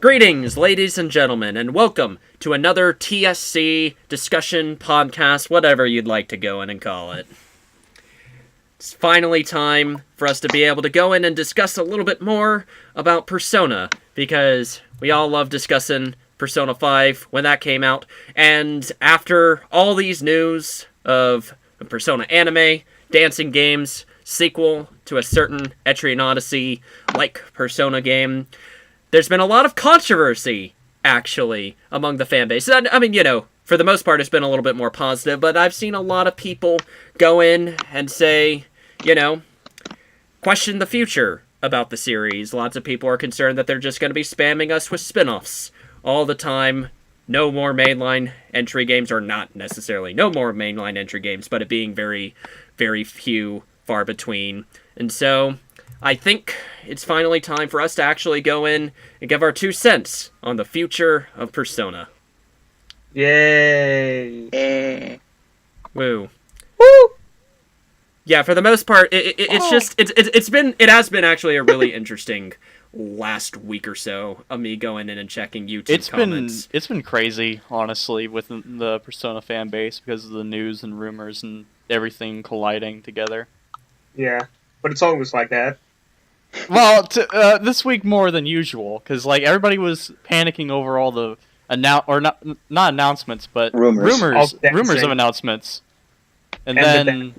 Greetings, ladies and gentlemen, and welcome to another TSC discussion podcast, whatever you'd like to go in and call it. It's finally time for us to be able to go in and discuss a little bit more about Persona, because we all love discussing Persona 5 when that came out, and after all these news of a Persona anime, dancing games, sequel to a certain Etrian Odyssey-like Persona game, there's been a lot of controversy, actually, among the fanbase. I mean, for the most part, it's been a little bit more positive, but I've seen a lot of people go in and say, question the future about the series. Lots of people are concerned that they're just going to be spamming us with spinoffs all the time. No more mainline entry games, or not necessarily no more mainline entry games, but it being very, very few, far between. And so I think it's finally time for us to actually go in and give our 2 cents on the future of Persona. Yay! Woo. Woo! Yeah, for the most part, it has been actually a really interesting last week or so of me going in and checking YouTube comments. It's been crazy, honestly, with the Persona fan base because of the news and rumors and everything colliding together. Yeah, but it's always like that. Well, this week more than usual, because everybody was panicking over all the not announcements, but rumors of announcements, and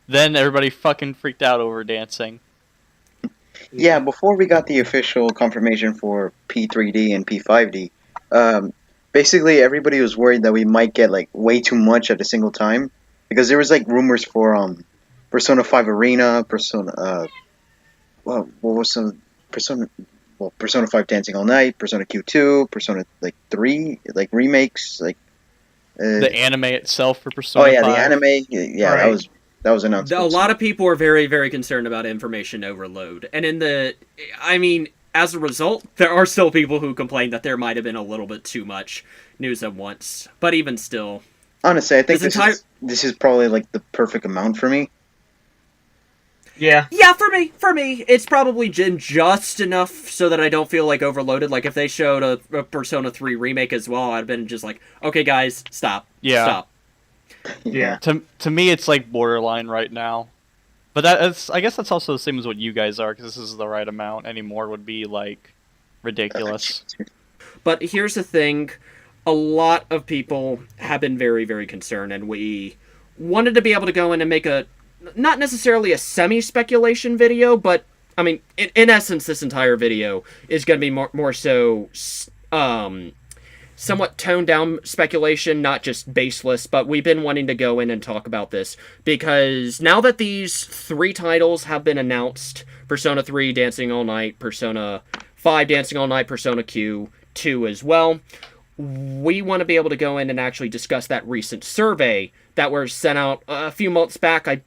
then everybody fucking freaked out over dancing. Yeah, before we got the official confirmation for P3D and P5D, basically everybody was worried that we might get way too much at a single time, because there was rumors for Persona 5 Arena, Persona. What was some Persona 5 Dancing All Night, Persona Q2, Persona 3 remakes, the anime itself for Persona 5. The anime, yeah, right. that was announced. A lot of people were very, very concerned about information overload, and as a result, there are still people who complain that there might have been a little bit too much news at once. But even still, honestly, I think this is probably the perfect amount for me. Yeah, for me, it's probably just enough so that I don't feel overloaded. If they showed a Persona 3 remake as well, I'd have been just okay, guys, stop. Yeah. Stop. Yeah. To me, it's borderline right now. But I guess that's also the same as what you guys are, because this is the right amount. Any more would be, ridiculous. But here's the thing. A lot of people have been very, very concerned, and we wanted to be able to go in and make not necessarily a semi-speculation video, but, in essence, this entire video is going to be more so somewhat toned-down speculation, not just baseless, but we've been wanting to go in and talk about this, because now that these 3 titles have been announced, Persona 3 Dancing All Night, Persona 5 Dancing All Night, Persona Q2 as well, we want to be able to go in and actually discuss that recent survey that was sent out a few months back. I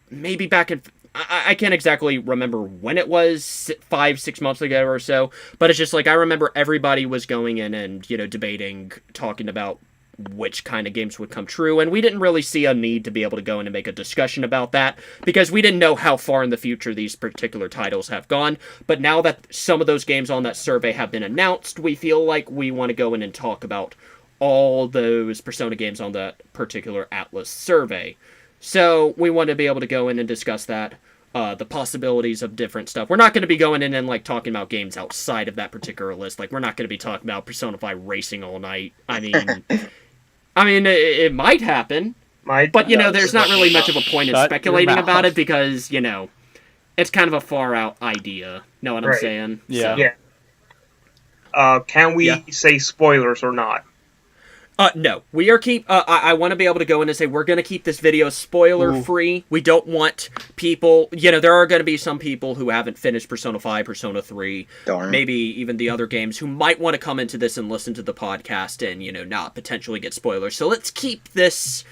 can't exactly remember when it was, 5-6 months ago or so, but it's just I remember everybody was going in and, debating, talking about which kind of games would come true, and we didn't really see a need to be able to go in and make a discussion about that, because we didn't know how far in the future these particular titles have gone. But now that some of those games on that survey have been announced, we feel like we want to go in and talk about all those Persona games on that particular Atlas survey. So we want to be able to go in and discuss that, the possibilities of different stuff. We're not going to be going in and talking about games outside of that particular list. We're not going to be talking about Persona 5 Racing all night. It might happen, but there's not really much of a point in speculating about it, because it's kind of a far out idea. Know what I'm saying? Yeah. So. Yeah. Can we say spoilers or not? No, we are I want to be able to go in and say we're going to keep this video spoiler-free. We don't want people, there are going to be some people who haven't finished Persona 5, Persona 3, maybe even the other games, who might want to come into this and listen to the podcast and, not potentially get spoilers. So let's keep this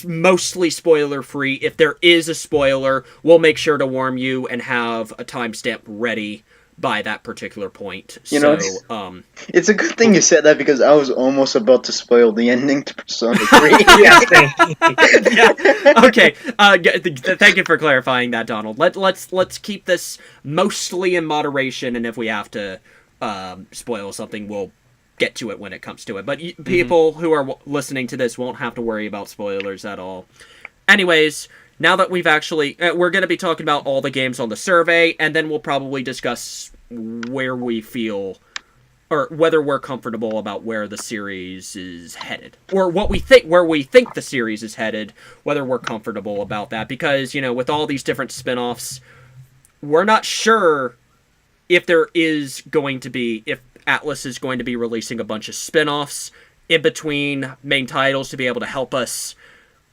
mostly spoiler-free. If there is a spoiler, we'll make sure to warn you and have a timestamp ready by that particular point. It's a good thing you said that, because I was almost about to spoil the ending to Persona 3. Yeah. Okay. Thank you for clarifying that, Donald. Let's keep this mostly in moderation, and if we have to spoil something, we'll get to it when it comes to it. But people who are listening to this won't have to worry about spoilers at all. Anyways, now that we've actually... we're going to be talking about all the games on the survey, and then we'll probably discuss where we feel... or whether we're comfortable about where the series is headed. Or where we think the series is headed, whether we're comfortable about that. Because, with all these different spin-offs, we're not sure if Atlas is going to be releasing a bunch of spin-offs in between main titles to be able to help us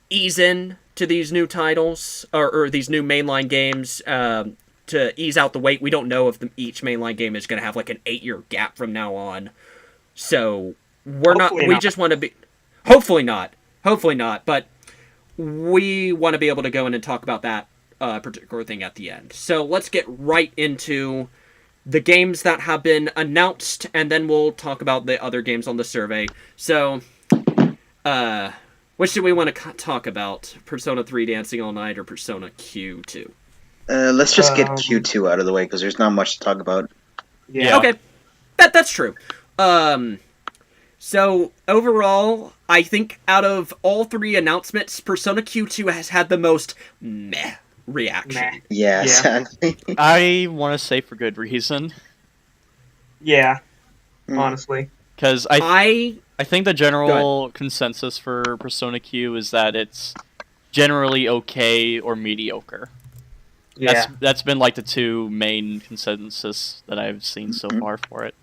ease in to these new titles, or these new mainline games, to ease out the wait. We don't know if each mainline game is going to have like an 8-year gap from now on. So we just want to be... Hopefully not, but we want to be able to go in and talk about that particular thing at the end. So let's get right into the games that have been announced, and then we'll talk about the other games on the survey. So, which do we want to talk about? Persona 3 Dancing All Night or Persona Q2? Let's just get Q2 out of the way, because there's not much to talk about. Yeah. Okay, that's true. So, overall, I think out of all 3 announcements, Persona Q2 has had the most meh reaction. Yeah, sadly. I want to say for good reason. Yeah, honestly. Because I think the general consensus for Persona Q is that it's generally okay or mediocre. Yeah. That's been like the 2 main consensus that I've seen so far for it.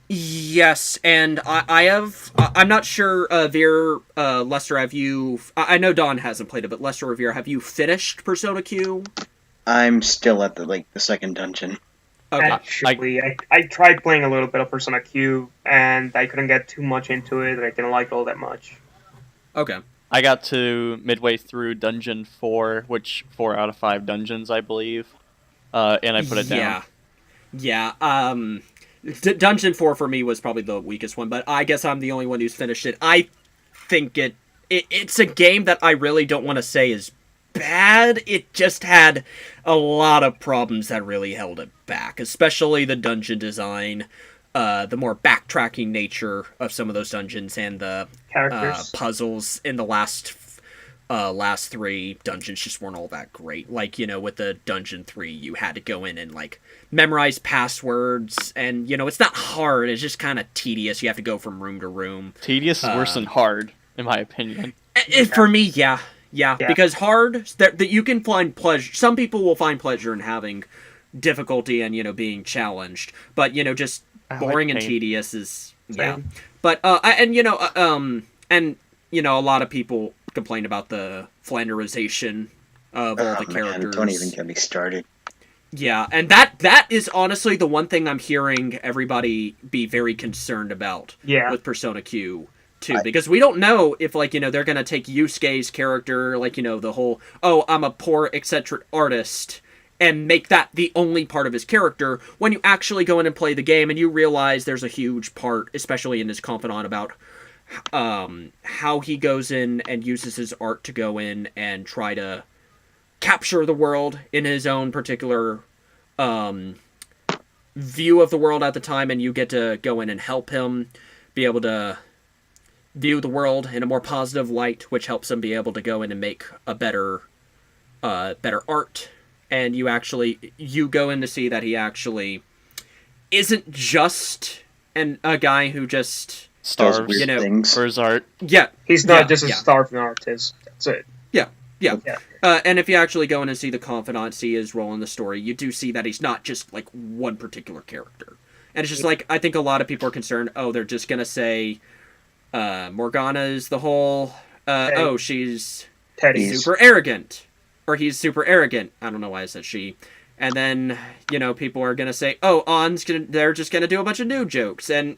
Yes, and I'm not sure, Veer, Lester, have you... I know Don hasn't played it, but Lester or Veer, have you finished Persona Q? I'm still at the second dungeon. Okay. Actually, I tried playing a little bit of Persona Q, and I couldn't get too much into it. I didn't like it all that much. Okay. I got to midway through Dungeon 4, which 4 out of 5 dungeons, I believe, and I put it down. Yeah, Dungeon 4 for me was probably the weakest one, but I guess I'm the only one who's finished it. I think it's a game that I really don't want to say is bad. It just had a lot of problems that really held it back, especially the dungeon design, the more backtracking nature of some of those dungeons, and the puzzles in the last 3 dungeons just weren't all that great. Like, with the Dungeon 3, you had to go in and, like, memorize passwords, and, it's not hard, it's just kind of tedious. You have to go from room to room. Tedious is worse than hard, in my opinion. For me, yeah, because hard, that you can find pleasure. Some people will find pleasure in having difficulty and, being challenged, but, just boring and tedious is, But, a lot of people complain about the flanderization of all the characters. Man, don't even get me started. Yeah, and that is honestly the one thing I'm hearing everybody be very concerned about with Persona Q too, because we don't know if, like, they're gonna take Yusuke's character, like, the whole, I'm a poor eccentric artist, and make that the only part of his character, when you actually go in and play the game and you realize there's a huge part, especially in his confidant, about how he goes in and uses his art to go in and try to capture the world in his own particular view of the world at the time, and you get to go in and help him be able to view the world in a more positive light, which helps him be able to go in and make a better art. And you go in to see that he actually isn't just a guy who just starves things for his art. Yeah. He's not just a starving artist. That's it. Yeah. And if you actually go in and see the confidant, see his role in the story, you do see that he's not just, like, one particular character. And it's just like, I think a lot of people are concerned, they're just gonna say, Morgana is the whole, she's super arrogant. Or he's super arrogant. I don't know why I said she. And then, people are gonna say, they're just gonna do a bunch of new jokes. And,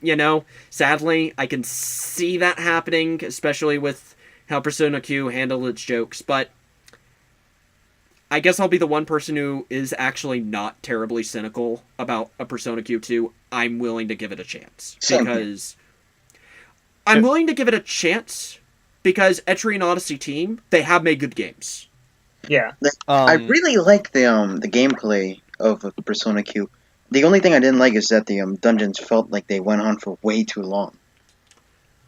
sadly, I can see that happening, especially with how Persona Q handled its jokes. But I guess I'll be the one person who is actually not terribly cynical about a Persona Q2. I'm willing to give it a chance. I'm willing to give it a chance because Etrian Odyssey team, they have made good games. Yeah. I really like the gameplay of Persona Q. The only thing I didn't like is that the dungeons felt like they went on for way too long.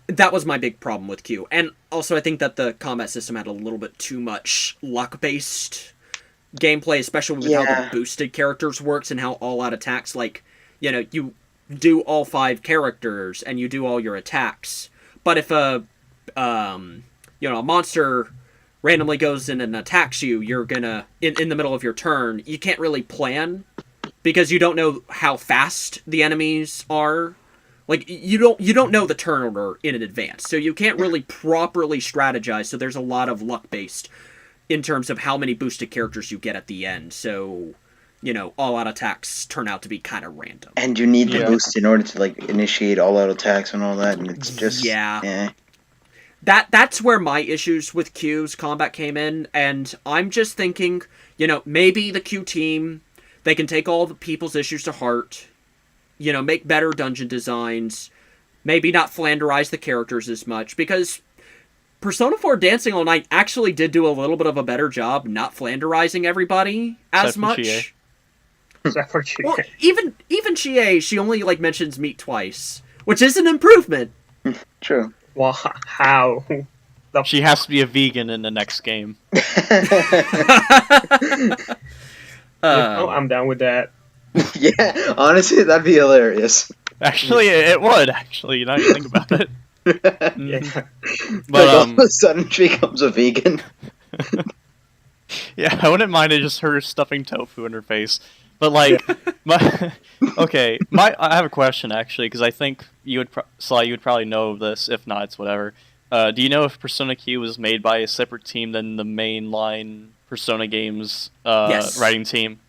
That was my big problem with Q. And also I think that the combat system had a little bit too much luck-based gameplay, especially with how the boosted characters works and how all-out attacks, like, you know, you do all 5 characters and you do all your attacks. But if a monster randomly goes in and attacks you, you're gonna, in the middle of your turn, you can't really plan because you don't know how fast the enemies are. Like, you don't know the turn order in advance, so you can't really properly strategize, so there's a lot of luck-based in terms of how many boosted characters you get at the end, so, you know, all-out attacks turn out to be kind of random. And you need the boost in order to, like, initiate all-out attacks and all that, and it's just... Yeah. That's where my issues with Q's combat came in, and I'm just thinking, you know, maybe the Q team, they can take all the people's issues to heart, you know, make better dungeon designs, maybe not Flanderize the characters as much, because Persona 4 Dancing All Night actually did do a little bit of a better job not Flanderizing everybody as much. Except for Chie. Well, even Chie, she only, like, mentions meat twice, which is an improvement. True. Well, how? She has to be a vegan in the next game. I'm down with that. Yeah, honestly, that'd be hilarious. Actually, it would. Actually, now you think about it. Yeah. But all of a sudden, she becomes a vegan. Yeah, I wouldn't mind it just her stuffing tofu in her face. But like, I have a question actually, because I think you would, Sly, you would probably know this. If not, it's whatever. Do you know if Persona Q was made by a separate team than the mainline Persona games writing team?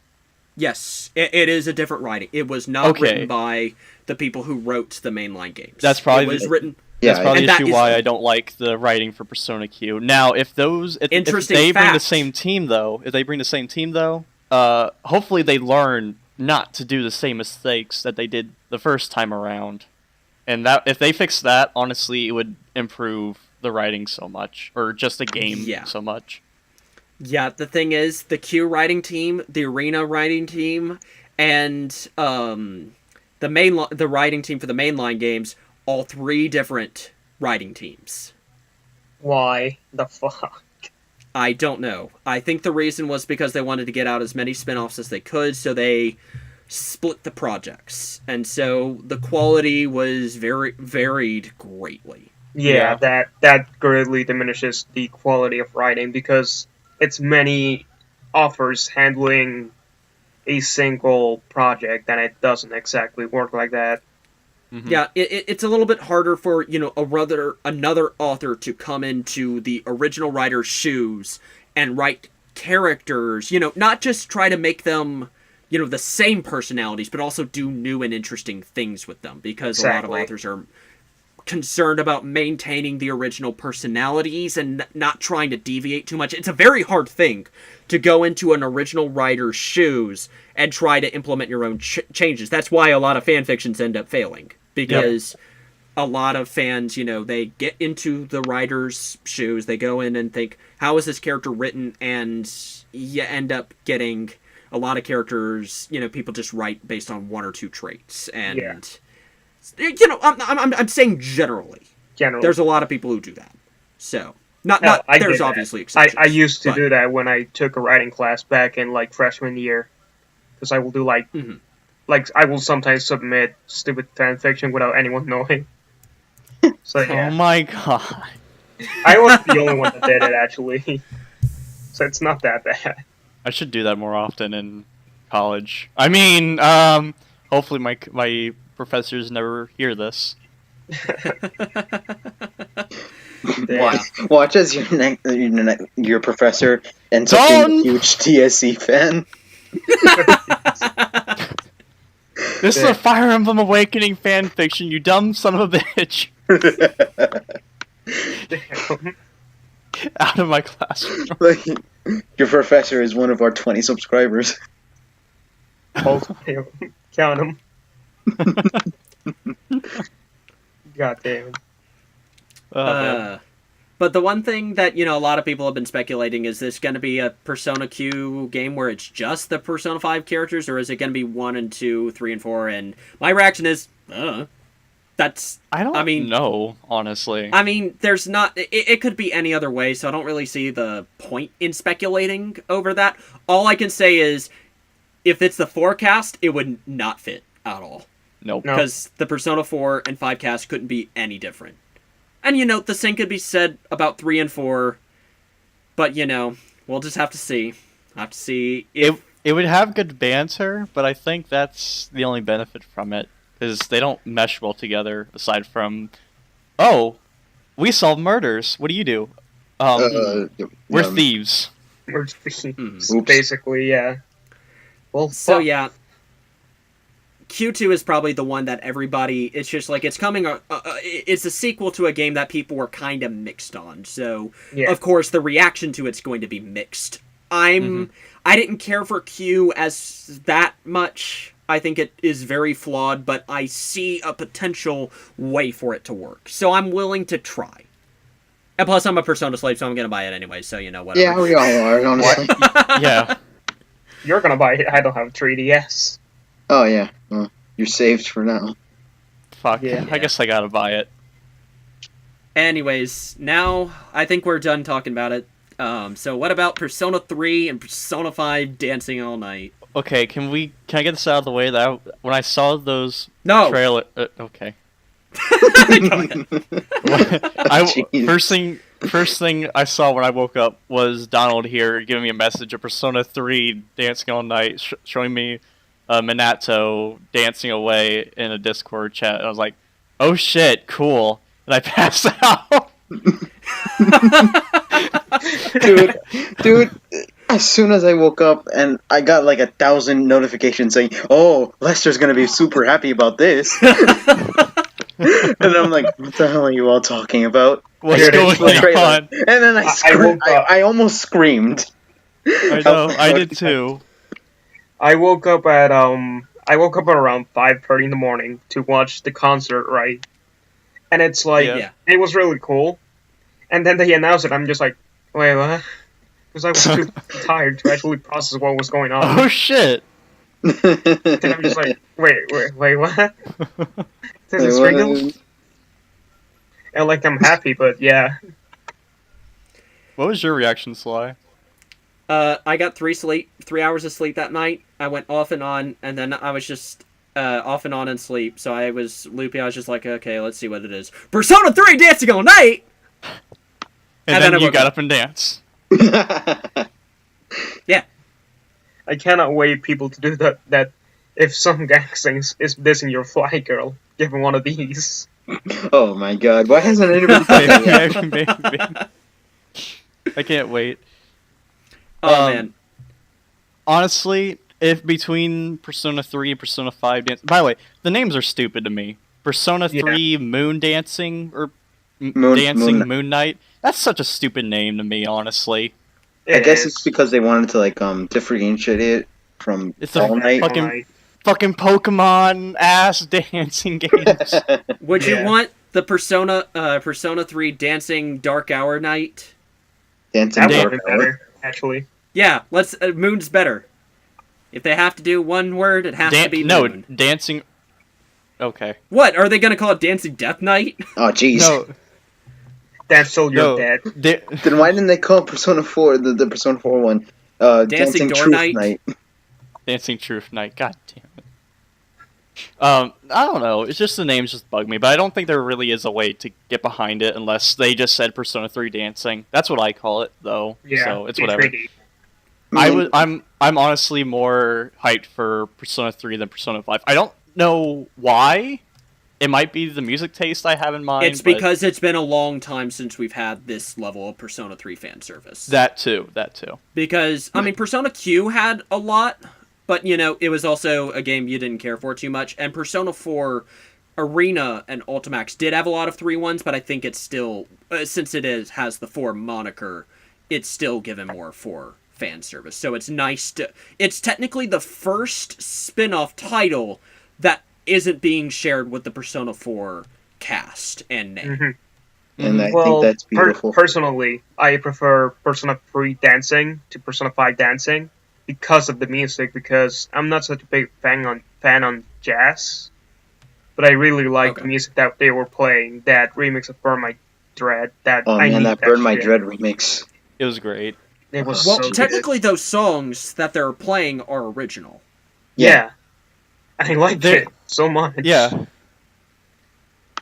Yes, it is a different writing. It was not written by the people who wrote the mainline games. That's probably written. That's probably the issue why I don't like the writing for Persona Q. Now, if they bring the same team though, hopefully they learn not to do the same mistakes that they did the first time around. And that if they fix that, honestly, it would improve the writing so much, or just the game so much. Yeah, the thing is, the Q writing team, the Arena writing team, and the writing team for the mainline games, all 3 different writing teams. Why the fuck? I don't know. I think the reason was because they wanted to get out as many spin-offs as they could, so they split the projects. And so the quality was varied greatly. Yeah, that greatly diminishes the quality of writing, because it's many authors handling a single project, and it doesn't exactly work like that. Mm-hmm. Yeah, it's a little bit harder for, you know, another author to come into the original writer's shoes and write characters, you know, not just try to make them, you know, the same personalities, but also do new and interesting things with them, because a lot of authors are concerned about maintaining the original personalities and not trying to deviate too much. It's a very hard thing to go into an original writer's shoes and try to implement your own changes. That's why a lot of fan fictions end up failing, because a lot of fans, you know, they get into the writer's shoes, they go in and think, how is this character written? And you end up getting a lot of characters, you know, people just write based on 1 or 2 traits. And you know, I'm saying generally. There's a lot of people who do that. So, there's obviously exceptions. I used to do that when I took a writing class back in, like, freshman year. Because I will do, like, I will sometimes submit stupid fanfiction without anyone knowing. So, yeah. Oh my god. I was the only one that did it, actually. So it's not that bad. I should do that more often in college. I mean, hopefully my professors never hear this. Watch as your professor ends up being a huge TSC fan. This is a Fire Emblem Awakening fanfiction, you dumb son of a bitch. Out of my classroom. Your professor is one of our 20 subscribers. Count them. God damn. But the one thing that, a lot of people have been speculating, is this going to be a Persona Q game where it's just the Persona 5 characters, or is it going to be 1 and 2, 3 and 4? And my reaction is, I don't know, honestly. I mean, there's not... It could be any other way, so I don't really see the point in speculating over that. All I can say is, if it's the 4 cast, it would not fit at all. Nope. Because the Persona 4 and 5 cast couldn't be any different. And, the same could be said about 3 and 4, but, we'll just have to see. If... It would have good banter, but I think that's the only benefit from it. Because they don't mesh well together, aside from, we solve murders. What do you do? We're thieves. We're thieves, basically, yeah. Well, so yeah, Q2 is probably the one that everybody, it's just like, it's coming, it's a sequel to a game that people were kind of mixed on, so, of course, the reaction to it's going to be mixed. I didn't care for Q as that much. I think it is very flawed, but I see a potential way for it to work. So I'm willing to try. And plus, I'm a Persona slave, so I'm going to buy it anyway, so, whatever. Yeah, we all are, honestly. Yeah. You're going to buy it. I don't have a 3DS. Oh, yeah. Well, you're saved for now. Fuck. Yeah. I guess I got to buy it. Anyways, now I think we're done talking about it. So what about Persona 3 and Persona 5 Dancing All Night? Okay, can I get this out of the way? That when I saw those trailer, okay. First thing I saw when I woke up was Donald here giving me a message of Persona 3 Dancing All Night, showing me Minato dancing away in a Discord chat. And I was like, "Oh shit, cool!" And I passed out. Dude. As soon as I woke up and I got like 1,000 notifications saying, "Oh, Lester's gonna be super happy about this," and I'm like, "What the hell are you all talking about?" What's going on? And then I almost screamed. I know, I did too. I woke up at around 5:30 in the morning to watch the concert, right? And it's like, it was really cool. And then they announced it. I'm just like, wait, what? Because I was too tired to actually process what was going on. Oh shit! Then I'm just like, wait, what? This is real? And like, I'm happy, but yeah. What was your reaction, Sly? I got 3 hours of sleep that night. I went off and on, and then I was just off and on in sleep. So I was loopy. I was just like, okay, let's see what it is. Persona 3 Dancing All Night! And then you got up and danced. Yeah. I cannot wait people to do that if some gang is dissing your fly girl, give him one of these. Oh my god, why hasn't anybody done that yet? I can't wait. Oh man. Honestly, if between Persona 3 and Persona 5 by the way, the names are stupid to me. Persona 3 Moon Dancing or Moon Night. That's such a stupid name to me, honestly. I guess it's because they wanted to like differentiate it from All Night. Fucking Pokemon ass dancing games. Would you want the Persona 3 Dancing Dark Hour Night? Dancing that would be better, actually. Yeah, Moon's better. If they have to do one word, it has to be Moon. No, dancing. Okay. What are they gonna call it? Dancing Death Night? Oh jeez. No. That's still your dad. Then why didn't they call Persona 4 the Persona 4 one? Dancing Truth Night. Dancing Truth Night. God damn it. I don't know. It's just the names just bug me, but I don't think there really is a way to get behind it unless they just said Persona 3 Dancing. That's what I call it, though. Yeah, so it's whatever. I'm honestly more hyped for Persona 3 than Persona 5. I don't know why. It might be the music taste I have in mind. It's because it's been a long time since we've had this level of Persona 3 fan service. That too. Because, I mean, Persona Q had a lot, but, it was also a game you didn't care for too much. And Persona 4 Arena and Ultimax did have a lot of 3-1s, but I think it's still, since it has the 4 moniker, it's still given more for fan service. So it's nice to... It's technically the first spin-off title that isn't being shared with the Persona 4 cast and name. and I think that's beautiful. Personally, I prefer Persona 3 dancing to Persona 5 dancing because of the music. Because I'm not such a big fan on jazz, but I really like the music that they were playing. That remix of Burn My Dread. That Burn My Dread remix. It was great. It was technically those songs that they're playing are original. Yeah. I liked it so much. Yeah.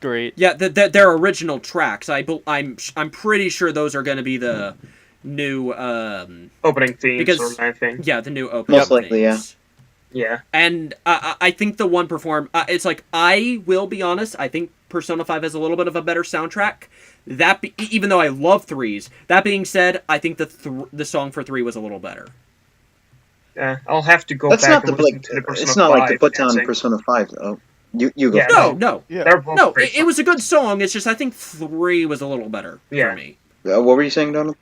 Great. Yeah, they're original tracks. I'm pretty sure those are going to be the new opening themes or anything. Yeah, the new opening most likely, themes. Yeah. And I think the one it's like, I will be honest, I think Persona 5 has a little bit of a better soundtrack. Even though I love 3s. That being said, I think the song for 3 was a little better. I'll have to go back and listen to the Persona 5. It's not like to put down Persona 5, though. You go. Yeah, no. Yeah. It was a good song. It's just I think 3 was a little better for me. What were you saying, Donald?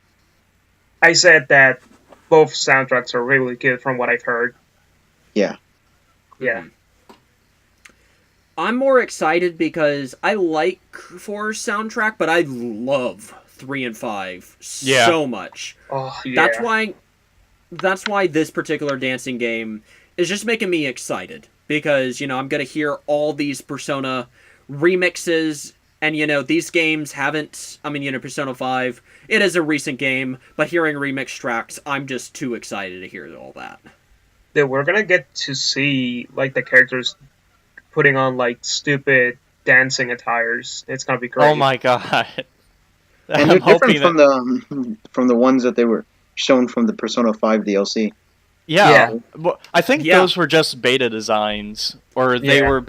I said that both soundtracks are really good from what I've heard. Yeah. Yeah. I'm more excited because I like 4's soundtrack, but I love 3 and 5 so much. Oh, yeah. That's why this particular dancing game is just making me excited. Because, I'm going to hear all these Persona remixes, and, these games haven't... Persona 5, it is a recent game, but hearing remix tracks, I'm just too excited to hear all that. Yeah, we're going to get to see, the characters putting on, stupid dancing attires. It's going to be great. Oh my god. And they're different from the ones that they were shown from the Persona 5 DLC. Yeah. Well, I think those were just beta designs, or they were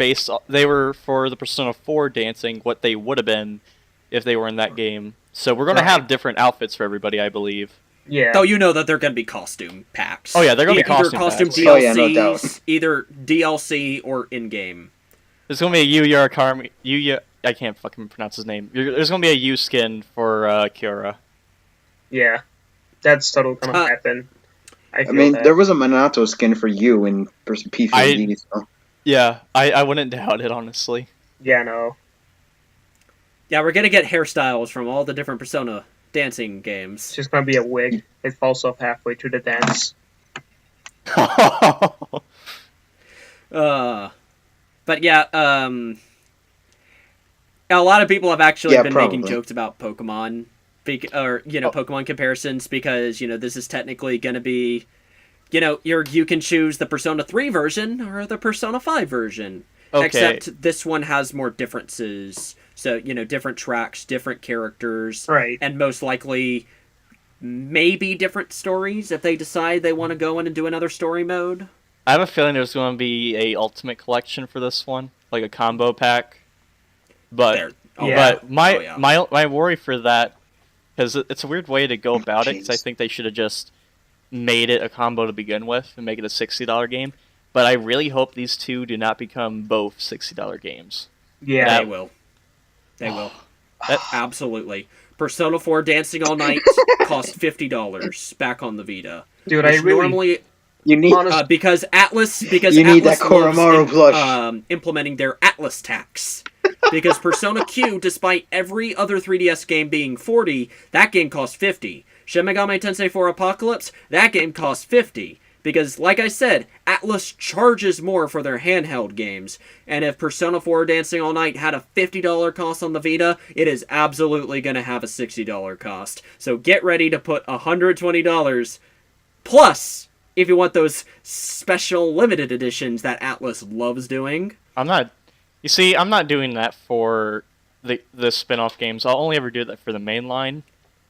for the Persona 4 dancing what they would have been if they were in that game. So we're going to have different outfits for everybody, I believe. Yeah. Though that they're going to be costume packs. Oh yeah, they're going to be costume packs. DLCs, oh, yeah, no doubt. Either DLC or in-game. There's going to be a Yuya Akami... I can't fucking pronounce his name. There's going to be a U skin for Kiora. Yeah. That's totally going to happen. I mean, there was a Minato skin for you in P3D, so... Yeah, I wouldn't doubt it, honestly. Yeah, no. Yeah, we're gonna get hairstyles from all the different Persona dancing games. It's just gonna be a wig. It falls off halfway through the dance. But yeah, a lot of people have actually been making jokes about Pokemon. Pokemon comparisons, because, this is technically going to be, you can choose the Persona 3 version or the Persona 5 version. Okay. Except this one has more differences. So, different tracks, different characters. Right. And most likely, maybe different stories if they decide they want to go in and do another story mode. I have a feeling there's going to be a Ultimate Collection for this one, like a combo pack. But my worry for that, because it's a weird way to go about it, because I think they should have just made it a combo to begin with and make it a $60 game. But I really hope these two do not become both $60 games. Yeah, they will. They will. Absolutely. Persona 4 Dancing All Night cost $50 back on the Vita. Dude, I really... Normally, you need because Atlas need that Koromaru plush. Implementing their Atlas tax. Because Persona Q, despite every other 3DS game being $40, that game costs $50. Shin Megami Tensei 4 Apocalypse, that game costs $50. Because, like I said, Atlas charges more for their handheld games. And if Persona 4 Dancing All Night had a $50 cost on the Vita, it is absolutely going to have a $60 cost. So get ready to put $120. Plus, if you want those special limited editions that Atlas loves doing. I'm not doing that for the spin-off games. I'll only ever do that for the main line.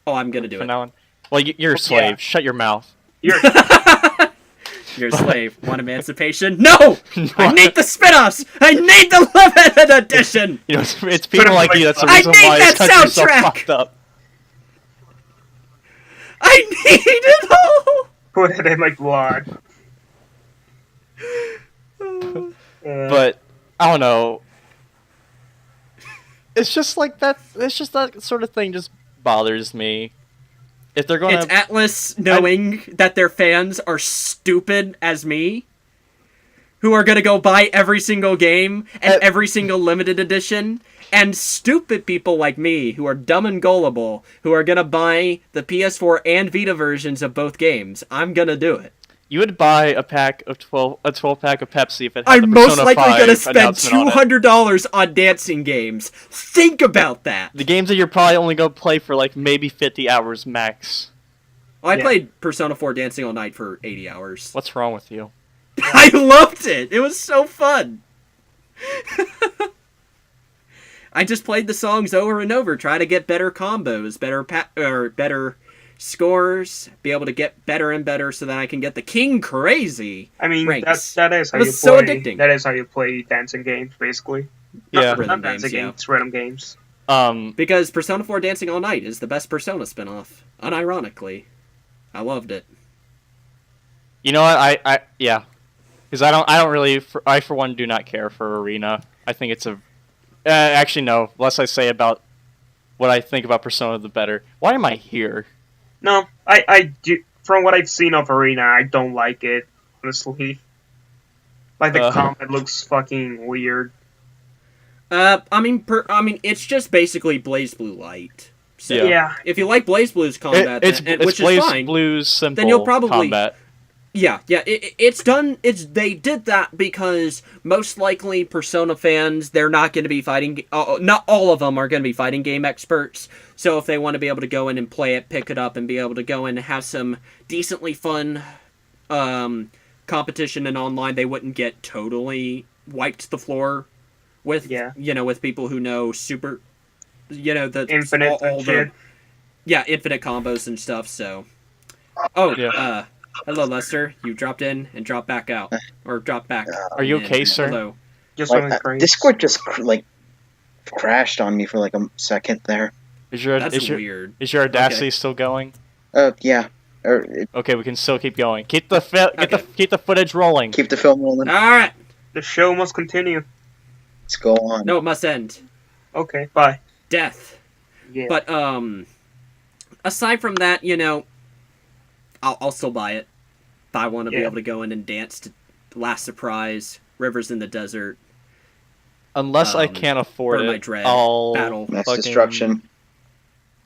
Oh, I'm going to do it. Now on. Well, you're a slave. Yeah. Shut your mouth. You're a slave. Want emancipation? No! I need the spin-offs! I need the limited edition! It's people like you that's the reason why this country's so fucked up. I need it all! Put it in my blood. But, I don't know. It's just like that. It's just that sort of thing just bothers me. If they're going It's Atlas knowing that their fans are stupid as me, who are going to go buy every single game and every single limited edition, And stupid people like me, who are dumb and gullible, who are gonna buy the PS4 and Vita versions of both games, I'm gonna do it. You would buy a 12 pack of Pepsi if it had I'm the most Persona likely 5 gonna spend announcement on it. $200 on dancing games. Think about that. The games that you're probably only gonna play for like maybe 50 hours max. I played Persona 4 Dancing All Night for 80 hours. What's wrong with you? I loved it. It was so fun. I just played the songs over and over, try to get better combos, better scores, be able to get better and better so that I can get the King Crazy. I mean, ranks. that is how you play. So addicting. That is how you play dancing games, basically. Yeah, not dancing games, rhythm games. Because Persona 4 Dancing All Night is the best Persona spinoff, unironically. I loved it. You know what? Because I don't really, I for one do not care for Arena. I think it's a, actually no. Less I say about what I think about Persona, the better. Why am I here? No, I do. From what I've seen of Arena, I don't like it, honestly. Like, the combat looks fucking weird. I mean, it's just basically Blaze Blue Light. So yeah. If you like Blaze Blue's combat, it's which Blaze is fine, Blue's simple then you'll probably combat. Yeah, it's done. They did that because most likely Persona fans, they're not going to be fighting. Not all of them are going to be fighting game experts. So if they want to be able to go in and play it, pick it up, and be able to go in and have some decently fun competition and online, they wouldn't get totally wiped the floor with with people who know super, the infinite all shit. Infinite combos and stuff. So, hello, Lester. You dropped in and dropped back out. Or dropped back. Are you okay, sir? Hello. Just Discord just crashed on me for like a second there. That's weird. Is your Audacity still going? Yeah. Okay, we can still keep going. Keep the footage rolling. Keep the film rolling. Alright. The show must continue. Let's go on. No, it must end. Okay, bye. Death. Yeah. But, aside from that, I'll still buy it. If I want to be able to go in and dance to Last Surprise, Rivers in the Desert. Unless I can't afford Burn it, My Dread, I'll Battle. Mass Destruction.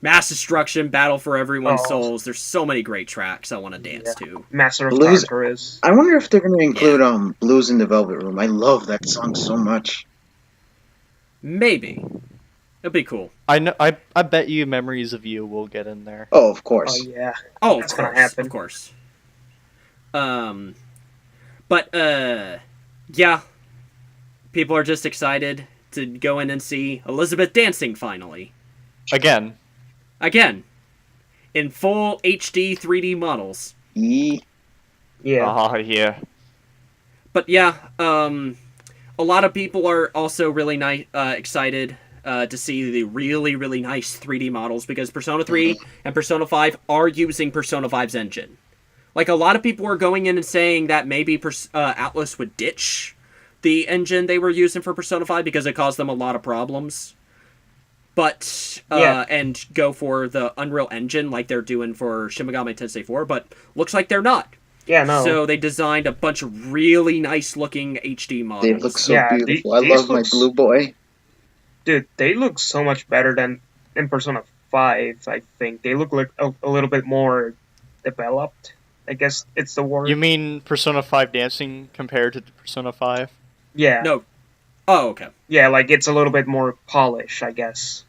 Mass Destruction, Battle for Everyone's Souls. There's so many great tracks I want to dance to. Master of Blues. Tartarus. I wonder if they're going to include Blues in the Velvet Room. I love that song so much. Maybe. It'd be cool. I know. I bet you Memories of You will get in there. Oh, of course. Oh, yeah. Oh, That's of gonna course. happen. Of course. But, yeah. People are just excited to go in and see Elizabeth dancing, finally. Again. In full HD 3D models. Yeah. Yeah. But yeah, a lot of people are also really excited to see the really, really nice 3D models because Persona 3 and Persona 5 are using Persona 5's engine. Like, a lot of people were going in and saying that maybe Atlus would ditch the engine they were using for Persona 5 because it caused them a lot of problems. But, and go for the Unreal Engine like they're doing for Shin Megami Tensei 4, but looks like they're not. Yeah, no. So they designed a bunch of really nice-looking HD models. They look so beautiful. I love my blue boy. Dude, they look so much better than in Persona 5, I think. They look like a little bit more developed. I guess it's the word. You mean Persona 5 dancing compared to Persona 5? Yeah. No. Oh, okay. Yeah, like, it's a little bit more polished, I guess.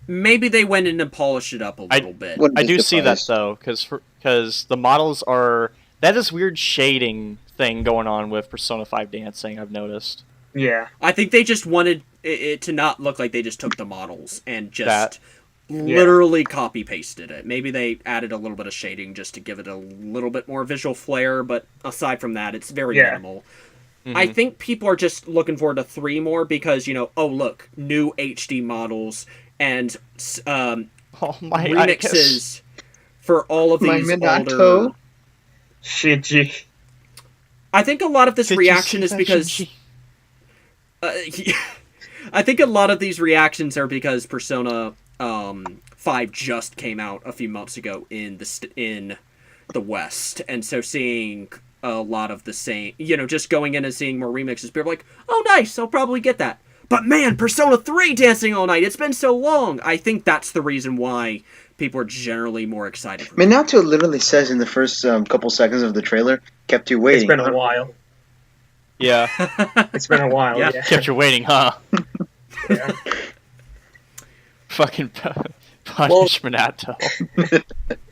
Maybe they went in and polished it up a little bit. I do see that, though, because the models are... That is weird shading thing going on with Persona 5 dancing, I've noticed. Yeah. I think they just wanted it to not look like they just took the models and just literally copy-pasted it. Maybe they added a little bit of shading just to give it a little bit more visual flair, but aside from that, it's very minimal. Mm-hmm. I think people are just looking forward to 3 more because, oh, look, new HD models and remixes for all of these older... Shiji. I think a lot of this reaction is because... I think a lot of these reactions are because Persona 5 just came out a few months ago in the West, and so seeing a lot of the same, just going in and seeing more remixes, people are like, oh, nice, I'll probably get that. but man, Persona 3 Dancing All Night, it's been so long. I think that's the reason why people are generally more excited. I mean, Minato literally says in the first couple seconds of the trailer, kept you waiting. It's been a while. Yeah. It's been a while, yeah. Kept you waiting, huh? Yeah. Fucking punish Minato.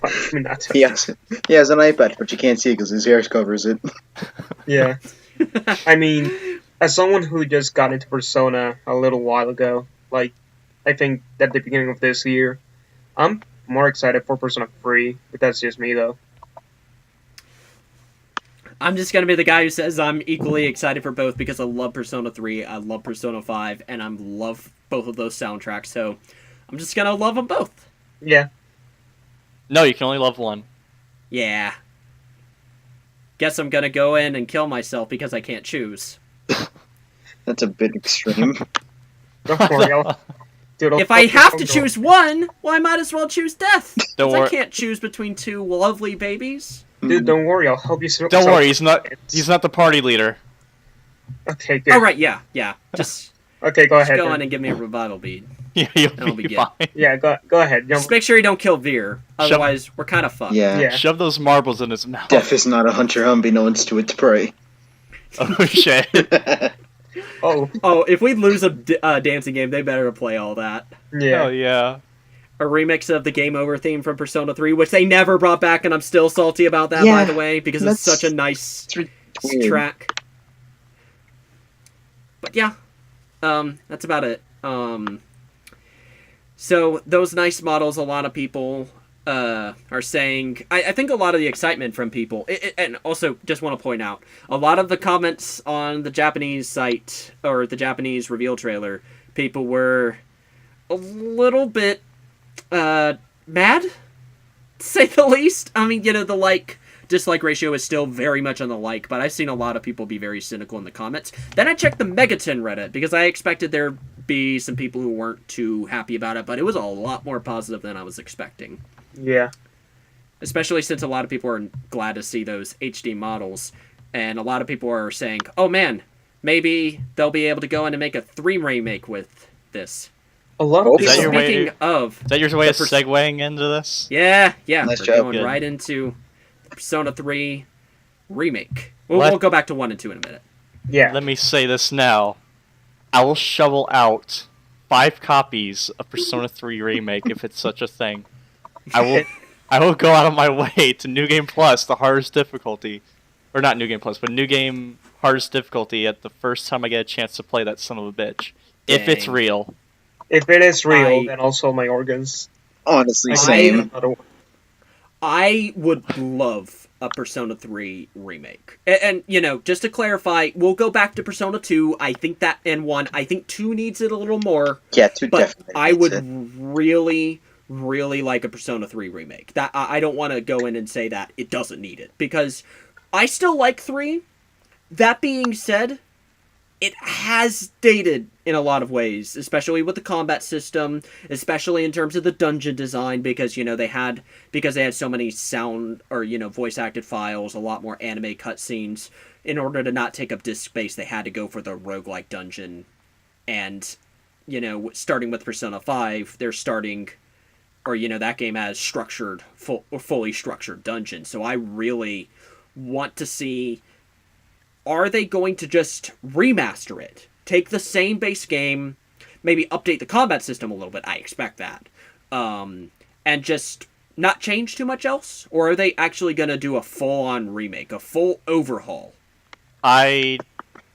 Punish Minato. He has an eye patch, but you can't see it because his hair covers it. Yeah. I mean, as someone who just got into Persona a little while ago, like, I think at the beginning of this year, I'm more excited for Persona 3, but that's just me, though. I'm just going to be the guy who says I'm equally excited for both because I love Persona 3, I love Persona 5, and I love both of those soundtracks, so I'm just going to love them both. Yeah. No, you can only love one. Yeah. Guess I'm going to go in and kill myself because I can't choose. That's a bit extreme. Don't worry, if I have to choose one, well, I might as well choose death. Don't worry. I can't choose between two lovely babies. Dude, don't worry, I'll help you. Don't worry, he's not the party leader. Okay, good. Oh, right, yeah. Just okay, go ahead. Go in and give me a revival bead. Yeah, you'll be fine. Yeah, go ahead. Just make sure you don't kill Veer. Otherwise, we're kind of fucked. Yeah. Shove those marbles in his mouth. Death is not a hunter unbeknownst to its prey. Oh, shit. Oh, if we lose a dancing game, they better play all that. Yeah. Hell yeah. A remix of the Game Over theme from Persona 3, which they never brought back, and I'm still salty about that, by the way, because it's such a nice track. But yeah, that's about it. So those nice models, a lot of people are saying... I think a lot of the excitement from people... and also, just want to point out, a lot of the comments on the Japanese site, or the Japanese reveal trailer, people were a little bit mad, to say the least. I mean, the dislike ratio is still very much on the like, but I've seen a lot of people be very cynical in the comments. Then I checked the Megaton Reddit, because I expected there be some people who weren't too happy about it, but it was a lot more positive than I was expecting. Yeah. Especially since a lot of people are glad to see those HD models, and a lot of people are saying, oh man, maybe they'll be able to go in and make a 3 remake with this. A lot of Is that your way Speaking of... Is that your way of segueing into this? Yeah. Nice We're job. going Good. right into the Persona 3 remake. We'll go back to 1 and 2 in a minute. Yeah. Let me say this now. I will shovel out 5 copies of Persona 3 Remake if it's such a thing. I will go out of my way to New Game Plus, the hardest difficulty. Or not New Game Plus, but New Game hardest difficulty at the first time I get a chance to play that son of a bitch. Dang. If it's real. If it is real, then also my organs. Honestly, same. I would love a Persona 3 remake. And just to clarify, we'll go back to Persona 2. I think that, and 1. I think 2 needs it a little more. Yeah, 2 but definitely. I would really, really like a Persona 3 remake. That I don't want to go in and say that it doesn't need it, because I still like 3. That being said, it has dated in a lot of ways, especially with the combat system, especially in terms of the dungeon design, because they had so many sound or voice acted files, a lot more anime cutscenes. In order to not take up disk space, they had to go for the roguelike dungeon. And starting with Persona 5, they're starting, or that game has fully structured dungeons. So I really want to see, are they going to just remaster it? Take the same base game, maybe update the combat system a little bit, I expect that, and just not change too much else? Or are they actually going to do a full-on remake, a full overhaul? I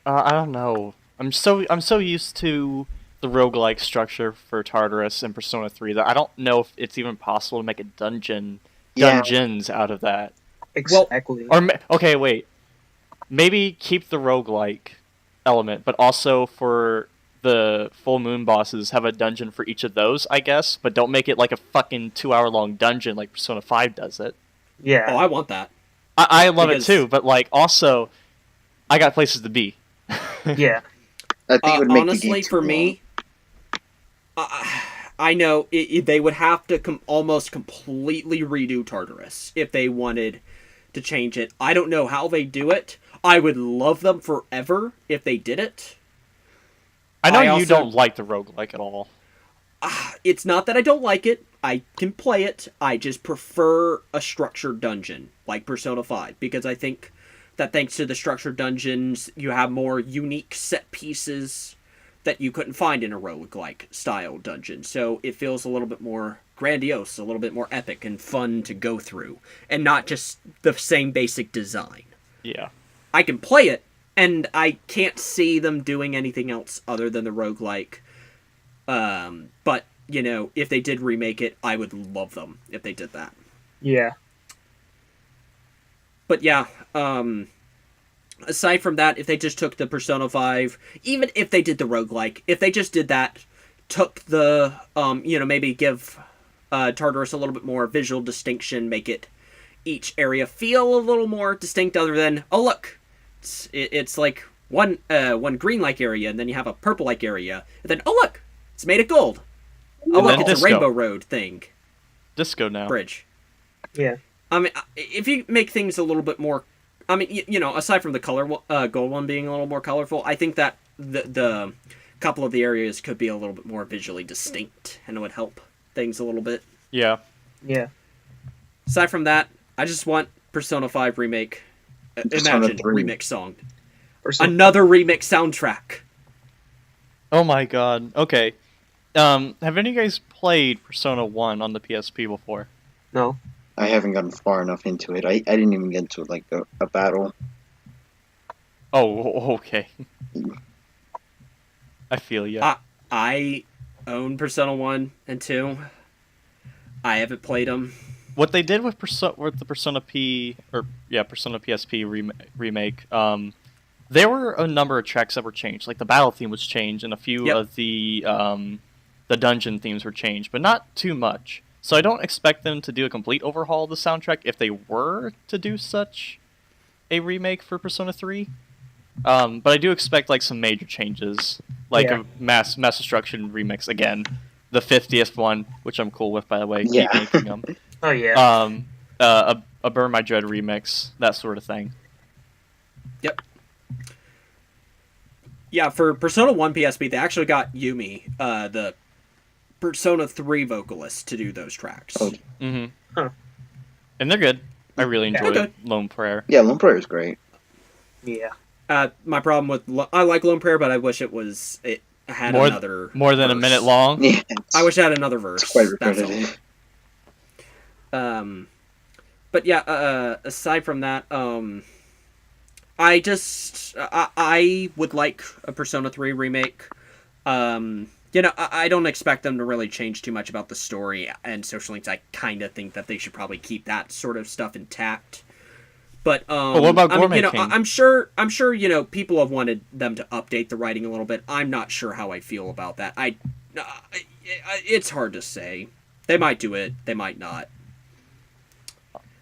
don't know. I'm so used to the roguelike structure for Tartarus and Persona 3 that I don't know if it's even possible to make a dungeons out of that. Exactly. Okay, wait. Maybe keep the roguelike element, but also for the full moon bosses, have a dungeon for each of those, I guess, but don't make it like a fucking 2-hour-long dungeon like Persona 5 does it. Yeah. Oh, I want that. I love it too, but also, I got places to be. Yeah. I think it would make honestly, the game for me, I know they would have to almost completely redo Tartarus if they wanted to change it. I don't know how they do it. I would love them forever if they did it. I know you don't like the roguelike at all. It's not that I don't like it. I can play it. I just prefer a structured dungeon like Persona 5 because I think that thanks to the structured dungeons, you have more unique set pieces that you couldn't find in a roguelike style dungeon. So it feels a little bit more grandiose, a little bit more epic and fun to go through, and not just the same basic design. Yeah. I can play it, and I can't see them doing anything else other than the roguelike. But, you know, if they did remake it, I would love them if they did that. Yeah. But yeah, aside from that, if they just took the Persona 5, even if they did the roguelike, if they just did that, took the, you know, maybe give Tartarus a little bit more visual distinction, make it each area feel a little more distinct other than, oh look, it's like one green-like area, and then you have a purple-like area, and then, oh look, it's made of gold. Oh look, it's disco. a Rainbow Road thing. Disco now. Bridge. Yeah. I mean, if you make things a little bit more, I mean, you know, aside from the color gold one being a little more colorful, I think that the couple of the areas could be a little bit more visually distinct, and it would help things a little bit. Yeah. Yeah. Aside from that, I just want Persona 5 remake. Imagine remix song. Another remix soundtrack. Oh my god. Okay. Have any of you guys played Persona 1 on the PSP before? No. I haven't gotten far enough into it. I didn't even get to like a battle. Oh, okay. I feel ya. I own Persona 1 and 2. I haven't played them. What they did with the Persona PSP remake, there were a number of tracks that were changed. Like the battle theme was changed, and a few of the dungeon themes were changed, but not too much. So I don't expect them to do a complete overhaul of the soundtrack if they were to do such a remake for Persona 3. But I do expect like some major changes, like a mass destruction remix again, the 50th one, which I'm cool with, by the way. Keep making them. Oh yeah. A Burn My Dread remix, that sort of thing. Yep. Yeah, for Persona 1 PSP, they actually got Yumi, the Persona 3 vocalist, to do those tracks. Oh. Mm-hmm. Huh. And they're good. I really enjoy Lone Prayer. Yeah, Lone Prayer is great. Yeah. My problem with I like Lone Prayer, but I wish it had another more than verse. a minute long. Yeah, I wish it had another verse. It's quite repetitive. But yeah, aside from that, I would like a Persona 3 remake. You know, I don't expect them to really change too much about the story and social links. I kind of think that they should probably keep that sort of stuff intact. But what about Gourmet King? I'm sure you know people have wanted them to update the writing a little bit. I'm not sure how I feel about that. It's hard to say. They might do it. They might not.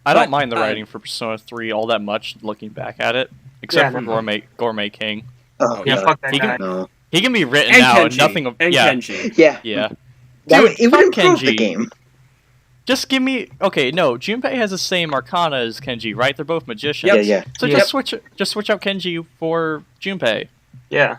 I don't mind the writing for Persona 3 all that much, looking back at it, except for Gourmet King. Oh, Yeah, fuck that guy. No. He can be written And now, Kenji. and nothing. And Kenji. Yeah. Yeah. Dude, it would fuck improve Kenji. the game. Just give me. Okay, no. Junpei has the same arcana as Kenji, right? They're both magicians. Yep. Yeah. So Yep. just switch out Kenji for Junpei. Yeah.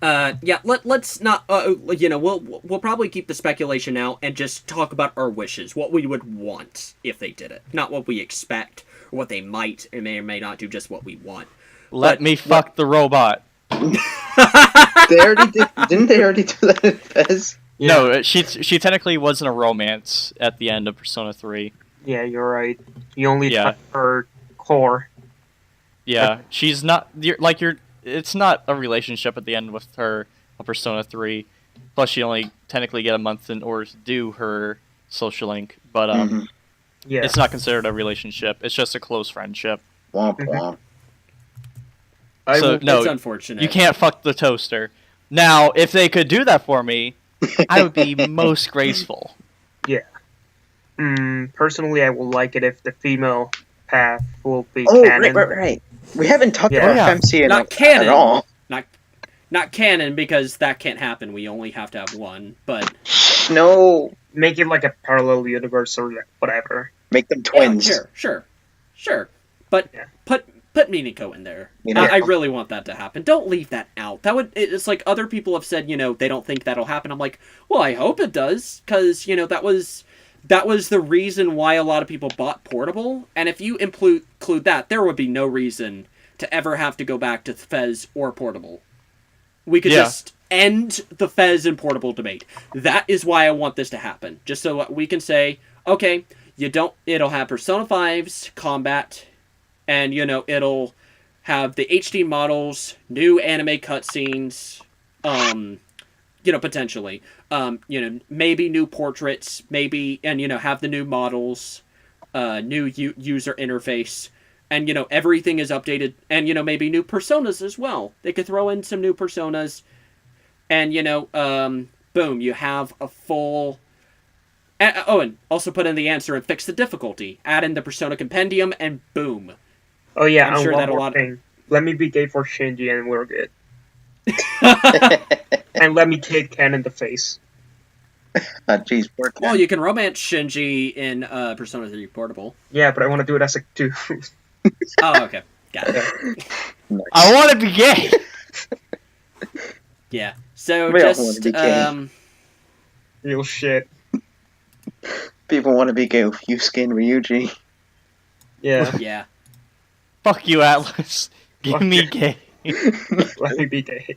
Yeah. Let's not. You know, we'll probably keep the speculation out and just talk about our wishes, what we would want if they did it, not what we expect or what they might or may not do, just what we want. Let me fuck the robot. They already did. Didn't they already do that in Fez? Yeah. No, she technically wasn't a romance at the end of Persona 3. Yeah, you're right. You only touch her core. Yeah, she's not. It's not a relationship at the end with her of Persona 3. Plus, you only technically get a month in order to do her social link, but Yeah. it's not considered a relationship. It's just a close friendship. Womp womp. It's unfortunate. You can't fuck the toaster. Now, if they could do that for me, I would be most graceful. Yeah. Personally, I will like it if the female path will be canon. Right. We haven't talked about FMC Not canon. at all. Not canon, because that can't happen. We only have to have one. But No. Make it like a parallel universe or whatever. Make them twins. Yeah, sure. But Put Minako in there. I really want that to happen. Don't leave that out. It's like other people have said, they don't think that'll happen. I'm like, well, I hope it does, because, that was the reason why a lot of people bought Portable, and if you include that, there would be no reason to ever have to go back to Fez or Portable. We could just end the Fez and Portable debate. That is why I want this to happen. Just so we can say, okay, it'll have Persona 5's combat, and, it'll have the HD models, new anime cutscenes, potentially. Maybe new portraits, and, have the new models, new user interface, and, everything is updated, and, maybe new personas as well. They could throw in some new personas, and, boom, you have a full... and also put in the answer and fix the difficulty. Add in the Persona Compendium, and boom. Oh yeah, I'm sure that a lot thing. Let me be gay for Shinji and we're good. And let me kick Ken in the face. Jeez, poor Ken. Well, you can romance Shinji in Persona 3 Portable. Yeah, but I want to do it as a dude. Oh, okay. Got it. Nice. I want to be gay! Yeah. So, just, real shit. People want to be gay with Yusuke and Ryuji. Yeah. Yeah. Fuck you, Atlas. Give me gay. Let me be gay.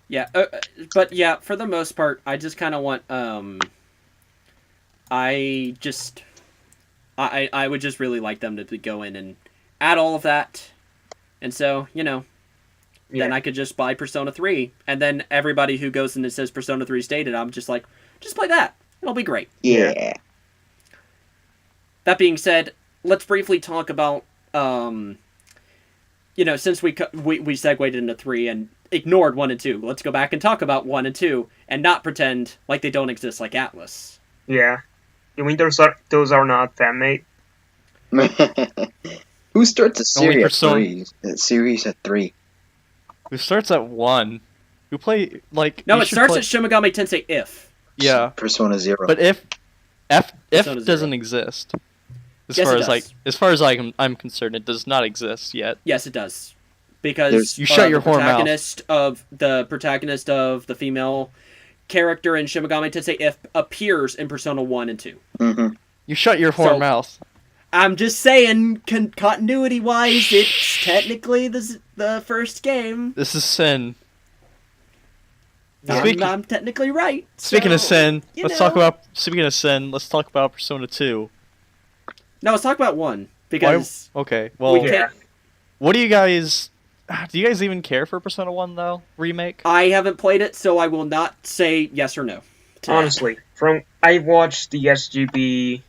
Yeah, but yeah, for the most part, I just kind of want, I would just really like them to go in and add all of that, and so, then I could just buy Persona 3, and then everybody who goes in and says Persona 3 is dated, I'm just like, just play that. It'll be great. Yeah. That being said, let's briefly talk about, since we segued into 3 and ignored 1 and 2, let's go back and talk about 1 and 2 and not pretend like they don't exist like Atlas. Yeah. You mean those are not fan-made? Who starts a series at 3? A series at 3? Who starts at 1? Who play, like... No, it starts at Shimigami Tensei if. Yeah. Persona 0. But if Persona doesn't 0. exist. As Yes, far as I'm concerned, it does not exist yet. Yes, it does. Because you shut your whore mouth. The protagonist of the female character in Shimigami Tensei if appears in Persona 1 and 2. Mm-hmm. You shut your whore mouth. I'm just saying, continuity-wise, it's technically the first game. This is sin. I'm technically right. Speaking of sin, let's talk about Persona 2. No, let's talk about 1. Because... Okay, well... What do you guys even care for Persona 1, though? Remake? I haven't played it, so I will not say yes or no. Honestly, I watched the SGB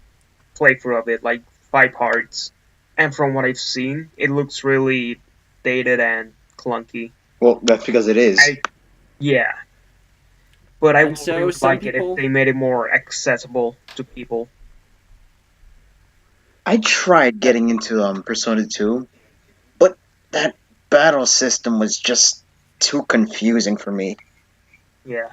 playthrough of it, like 5 parts, and from what I've seen, it looks really dated and clunky. Well, that's because it is. Yeah. But I would really like it if they made it more accessible to people. I tried getting into Persona 2, but that battle system was just too confusing for me. Yeah.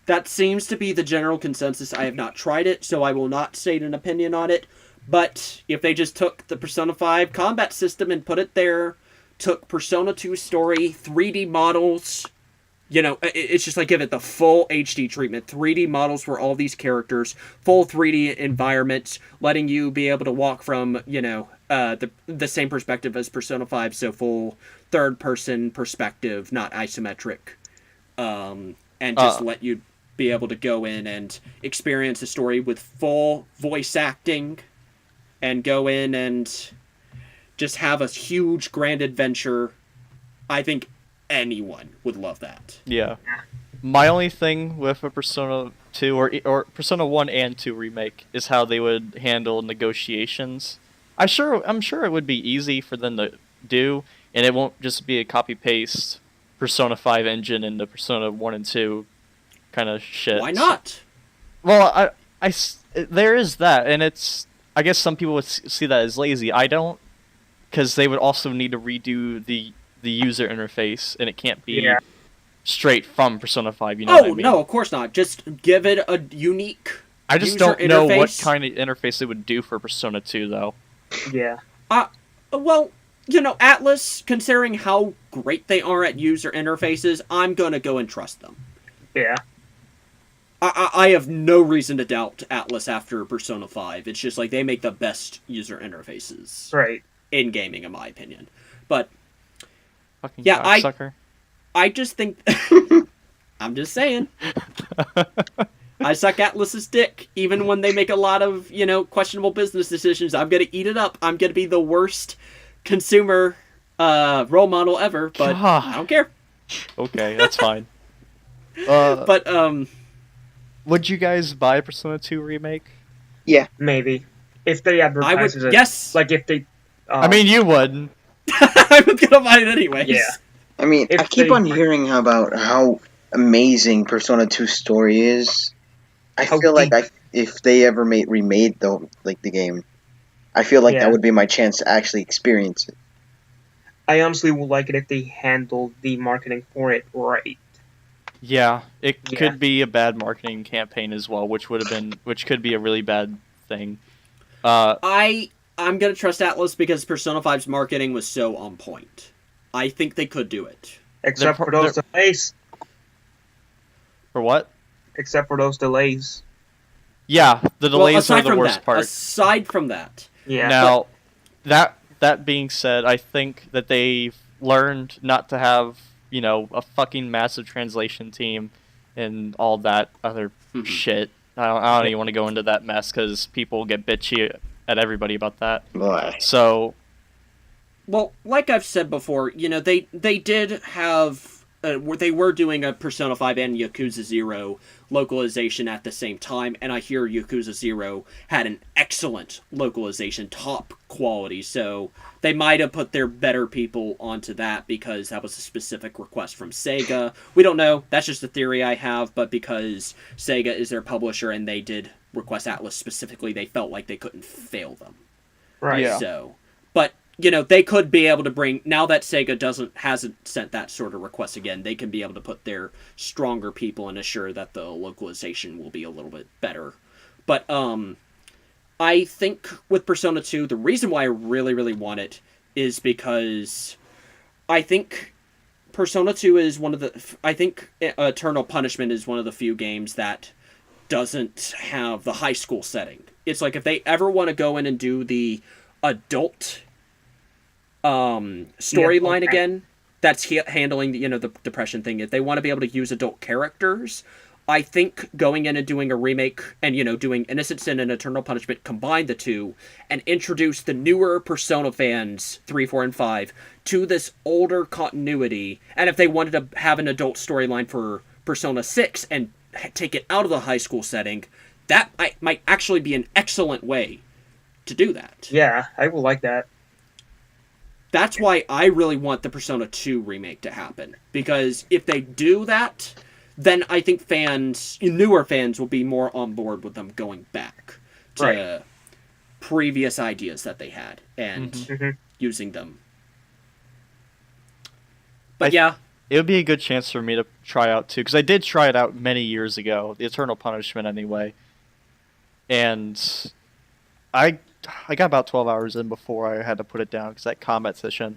That seems to be the general consensus. I have not tried it, so I will not state an opinion on it. But if they just took the Persona 5 combat system and put it there, took Persona 2 story, 3D models, it's just like give it the full HD treatment. 3D models for all these characters, full 3D environments, letting you be able to walk from, the same perspective as Persona 5, so full third-person perspective, not isometric. And just let you be able to go in and experience a story with full voice acting and go in and just have a huge grand adventure. I think anyone would love that. Yeah. My only thing with a Persona 2 or Persona 1 and 2 remake is how they would handle negotiations. I'm sure it would be easy for them to do, and it won't just be a copy-paste Persona 5 engine into Persona 1 and 2 kind of shit. Why not? Well, there is that, and I guess some people would see that as lazy. I don't, because they would also need to redo the user interface, and it can't be straight from Persona 5, what I mean? No, of course not. Just give it a unique I just don't know what kind of interface they would do for Persona 2, though. Yeah. Well, Atlas, considering how great they are at user interfaces, I'm gonna go and trust them. Yeah. I have no reason to doubt Atlas after Persona 5. It's just like they make the best user interfaces in gaming, in my opinion. But fucking yeah, cocksucker. I just think I'm just saying. I suck Atlas's dick, even when they make a lot of, questionable business decisions. I'm gonna eat it up. I'm gonna be the worst consumer role model ever, but I don't care. Okay, that's fine. But would you guys buy Persona 2 remake? Yeah, maybe if they advertise it. Yes. Like if they. I mean, you would. I was gonna buy it anyways. Yeah. I mean, I keep on hearing about how amazing Persona 2's story is. I feel like if they ever remade the game, I feel like that would be my chance to actually experience it. I honestly would like it if they handled the marketing for it right. Yeah, it could be a bad marketing campaign as well, which could be a really bad thing. I'm gonna trust Atlas because Persona 5's marketing was so on point. I think they could do it. Except for those delays. For what? Except for those delays. Yeah, the delays are the worst part. Aside from that. Yeah. Now, that being said, I think that they've learned not to have, a fucking massive translation team and all that other shit. I don't even want to go into that mess because people get bitchy at everybody about that. Why? So, well, like I've said before, they did have they were doing a Persona 5 and Yakuza 0 localization at the same time, and I hear Yakuza 0 had an excellent localization, top quality, so they might have put their better people onto that because that was a specific request from Sega. We don't know. That's just a theory I have, but because Sega is their publisher and they did request Atlas specifically, they felt like they couldn't fail them. Right. Yeah. So, but they could be able to bring, now that Sega hasn't sent that sort of request again, they can be able to put their stronger people and assure that the localization will be a little bit better. But I think with Persona 2, the reason why I really, really want it is because I think Persona 2 is I think Eternal Punishment is one of the few games that doesn't have the high school setting. It's like if they ever want to go in and do the adult storyline again, that's handling the depression thing. If they want to be able to use adult characters, I think going in and doing a remake and doing Innocent Sin and Eternal Punishment, combine the two and introduce the newer Persona fans 3, 4, and 5 to this older continuity. And if they wanted to have an adult storyline for Persona 6 and take it out of the high school setting, that might actually be an excellent way to do that. Yeah, I will like that. That's why I really want the Persona 2 remake to happen. Because if they do that, then I think newer fans will be more on board with them going back to previous ideas that they had and using them. But yeah. It would be a good chance for me to try out too, because I did try it out many years ago, the Eternal Punishment anyway. And I got about 12 hours in before I had to put it down because that combat system,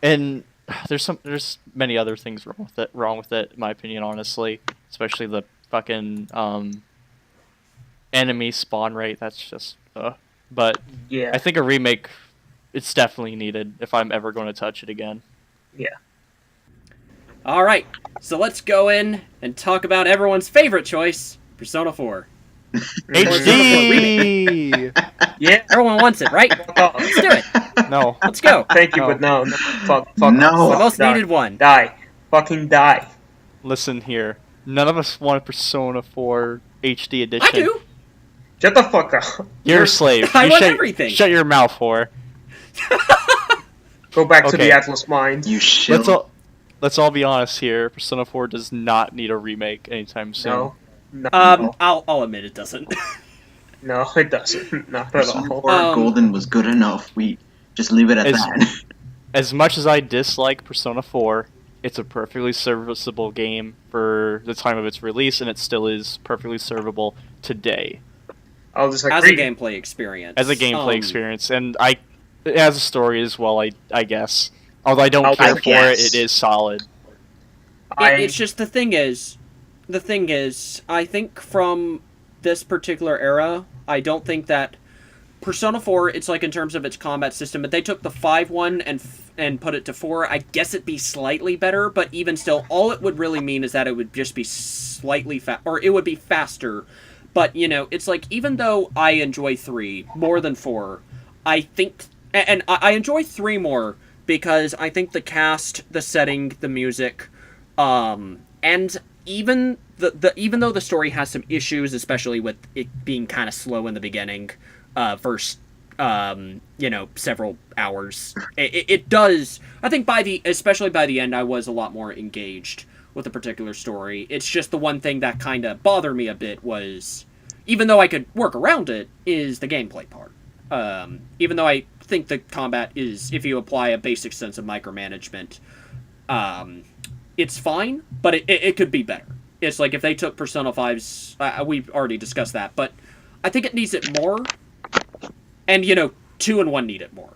and there's many other things wrong with it, in my opinion, honestly, especially the fucking enemy spawn rate. That's just but yeah, I think a remake, it's definitely needed if I'm ever going to touch it again. Yeah. All right, so let's go in and talk about everyone's favorite choice, Persona 4. HD! Yeah. Everyone wants it, right? Let's do it. No. Let's go. Thank you, but no. Fuck. No. The most needed one. Die. Fucking die. Listen here. None of us want Persona 4 HD edition. I do. Shut the fuck up. You're a slave. I want everything. Shut your mouth, whore. Go back to the Atlas mine. You shit. Let's all be honest here. Persona 4 does not need a remake anytime soon. No. I'll admit it doesn't. No, it doesn't. Not at all. Golden was good enough. We just leave it at that. As much as I dislike Persona 4, it's a perfectly serviceable game for the time of its release, and it still is perfectly servable today. I'll just as a gameplay experience. And It has a story as well, I guess. Although I don't care for it, it is solid. It's just the thing is, I think from this particular era, I don't think that Persona 4, it's like in terms of its combat system, but they took the 5 one and put it to 4. I guess it'd be slightly better, but even still, all it would really mean is that it would just be slightly or it would be faster. But, you know, it's like, even though I enjoy 3 more than 4, I think, and I enjoy 3 more because I think the cast, the setting, the music, and even even though the story has some issues, especially with it being kind of slow in the beginning, first, you know, several hours, it does. I think especially by the end, I was a lot more engaged with a particular story. It's just the one thing that kind of bothered me a bit was, even though I could work around it, is the gameplay part. Even though I think the combat is, if you apply a basic sense of micromanagement, it's fine, but it could be better. It's like if they took Persona 5's, we've already discussed that, but I think it needs it more, and, you know, 2 and 1 need it more.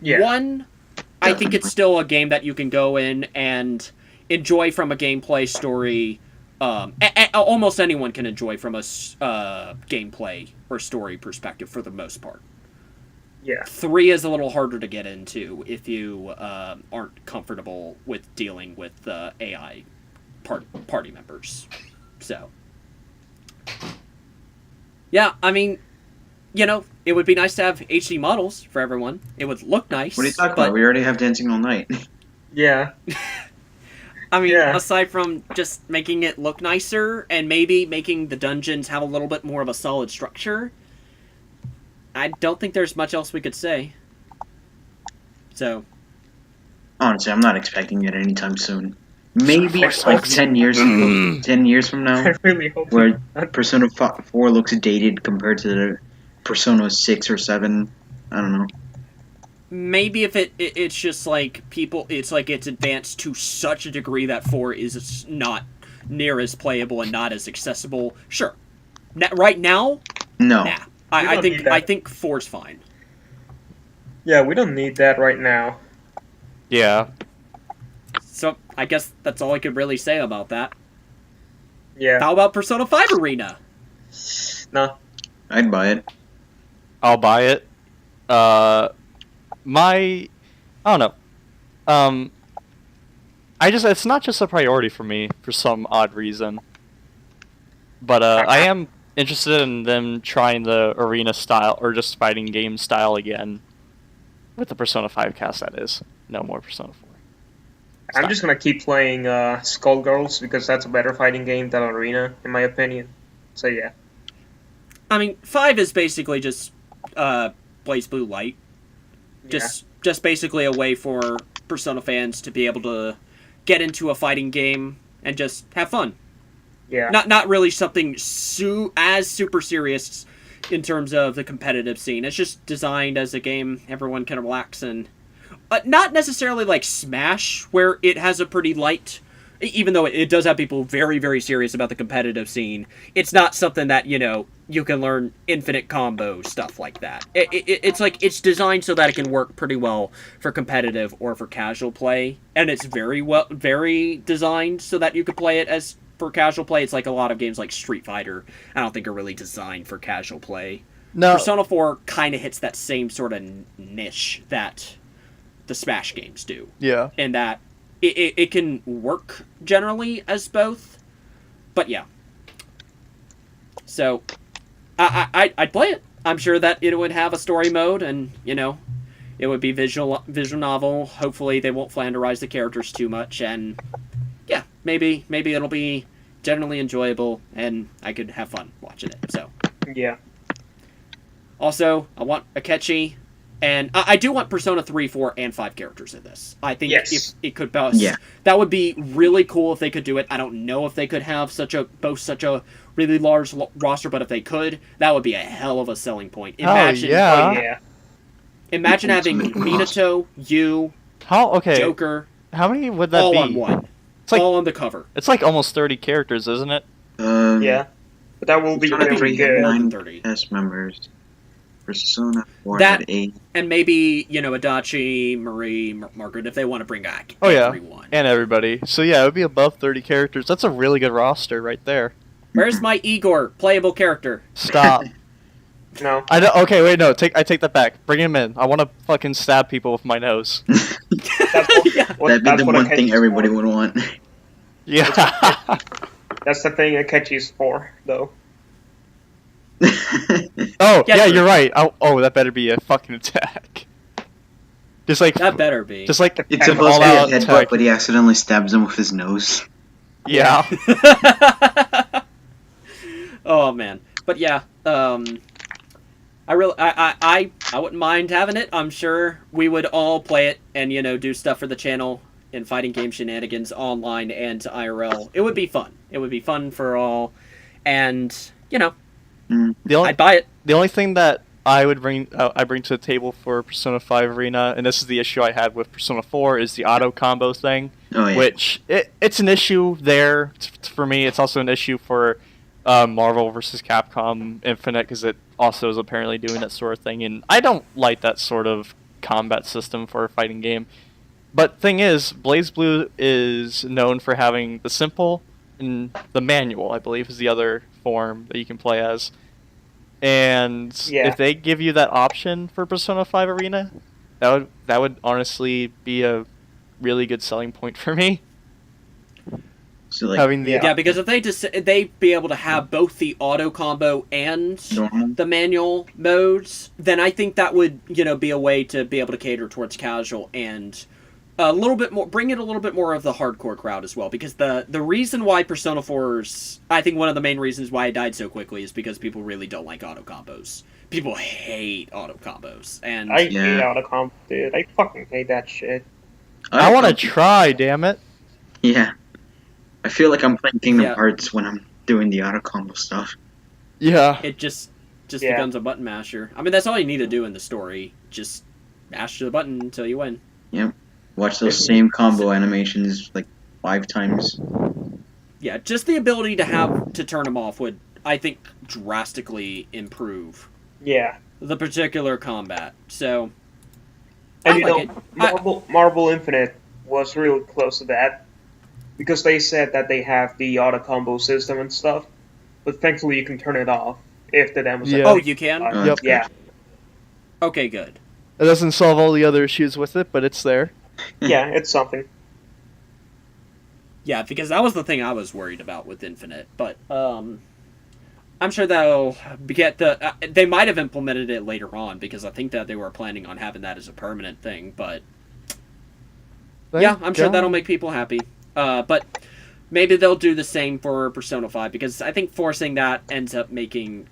Yeah. 1, I think it's still a game that you can go in and enjoy from a gameplay story. Almost anyone can enjoy from a gameplay or story perspective for the most part. Yeah. 3 is a little harder to get into if you aren't comfortable with dealing with AI party members. So, yeah, I mean, you know, it would be nice to have HD models for everyone. It would look nice. What are you talking about? We already have Dancing All Night. Yeah. I mean, aside from just making it look nicer and maybe making the dungeons have a little bit more of a solid structure, I don't think there's much else we could say. So, honestly, I'm not expecting it anytime soon. Maybe like 10 years from now, I really hope where Persona 4 looks dated compared to the Persona 6 or 7. I don't know. Maybe if it's just like it's like it's advanced to such a degree that 4 is not near as playable and not as accessible. Sure. Right now? No. Nah. I think 4's fine. Yeah, we don't need that right now. Yeah. So, I guess that's all I could really say about that. Yeah. How about Persona 5 Arena? No. I'd buy it. I'll buy it. I don't know. It's not just a priority for me for some odd reason. But I am interested in them trying the arena style or just fighting game style again with the Persona 5 cast. That is, no more Persona 4. I'm just gonna keep playing Skullgirls because that's a better fighting game than Arena, in my opinion. So yeah. I mean, 5 is basically just Blaze Blue Light. Just basically a way for Persona fans to be able to get into a fighting game and just have fun. Yeah. Not really something as super serious in terms of the competitive scene. It's just designed as a game everyone can relax and... not necessarily like Smash, where it has a pretty light... Even though it does have people very, very serious about the competitive scene, it's not something that, you know, you can learn infinite combo stuff like that. It's like, it's designed so that it can work pretty well for competitive or for casual play, and it's very designed so that you could play it as for casual play. It's like a lot of games like Street Fighter, I don't think are really designed for casual play. No. Persona 4 kind of hits that same sort of niche that the Smash games do. Yeah. And that it can work generally as both, but yeah. So, I'd play it. I'm sure that it would have a story mode, and, you know, it would be visual novel. Hopefully they won't flanderize the characters too much, and yeah, maybe it'll be generally enjoyable, and I could have fun watching it, so. Yeah. Also, I want Akechi, and I do want Persona 3, 4, and 5 characters in this. I think if it could boast, that would be really cool if they could do it. I don't know if they could have boast such a really large roster, but if they could, that would be a hell of a selling point. Imagine, imagine having Minato, Joker. How many would that all be? On one. It's like, all on the cover. It's like almost 30 characters, isn't it? Yeah. But that will be really good. 9 cast members. Persona 4 That- had 8. And maybe, Adachi, Marie, Margaret, if they want to bring back Oh, yeah. everyone. And everybody. So yeah, it would be above 30 characters. That's a really good roster right there. Where's my Igor playable character? Stop. No. I don't, okay, wait, no. I take that back. Bring him in. I want to fucking stab people with my nose. Yeah. That'd be the one thing everybody would want. Yeah. That's the thing Akechi's for, though. Oh, Yeah, yeah, true. you're right. Oh, that better be a fucking attack. Just like That better be. Just like It's an supposed to be a all-out headbutt, attack. but he accidentally stabs him with his nose. Yeah. Oh man, but yeah, I wouldn't mind having it. I'm sure we would all play it and do stuff for the channel in fighting game shenanigans online and IRL. It would be fun. It would be fun for all, and I'd buy it. The only thing that I would bring to the table for Persona 5 Arena, and this is the issue I had with Persona 4, is the auto combo thing. Oh, yeah. Which it's an issue there for me. It's also an issue for Marvel vs. Capcom Infinite, because it also is apparently doing that sort of thing, and I don't like that sort of combat system for a fighting game. But thing is, BlazBlue is known for having the simple and the manual, I believe, is the other form that you can play as. And if they give you that option for Persona 5 Arena, that would honestly be a really good selling point for me. So, like, Having the Yeah, because if they be able to have both the auto combo and normal. the manual modes, then I think that would be a way to be able to cater towards casual and a little bit more, bring in a little bit more of the hardcore crowd as well. Because the reason why Persona 4's, I think one of the main reasons why it died so quickly is because people really don't like auto combos. People hate auto combos, and I hate auto combo, dude. I fucking hate that shit. I want to try, damn it. Yeah. I feel like I'm playing Kingdom Yeah. Hearts when I'm doing the auto combo stuff. Yeah. it just becomes a button masher. I mean, that's all you need to do in the story. Just mash the button until you win. Yep. Watch those same combo animations like 5 times. Yeah, just the ability to turn them off would, I think, drastically improve Yeah. the particular combat. So, And I like it. Marvel Infinite was really close to that. Because they said that they have the auto combo system and stuff. But thankfully you can turn it off if the demo's Yeah. Oh, you can? Oh, Yep. that's Yeah. Okay, good. It doesn't solve all the other issues with it, but it's there. Yeah, it's something. Yeah, because that was the thing I was worried about with Infinite. But, I'm sure they'll get they might have implemented it later on, because I think that they were planning on having that as a permanent thing, but yeah, I'm sure that'll make people happy. But maybe they'll do the same for Persona 5, because I think forcing that ends up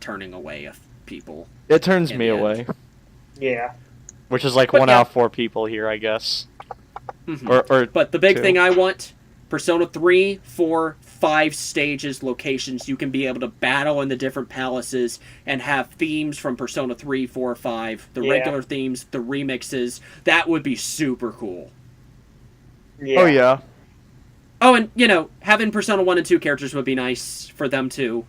turning away of people. It turns in me the end. away. Yeah. Which is like But 1 yeah. out of 4 people here, I guess. Mhm. But the big 2. thing I want, Persona 3, 4, 5 stages, locations, you can be able to battle in the different palaces and have themes from Persona 3, 4, 5, the regular themes, the remixes. That would be super cool. Yeah. Oh, yeah. Oh, and, having Persona 1 and 2 characters would be nice for them too.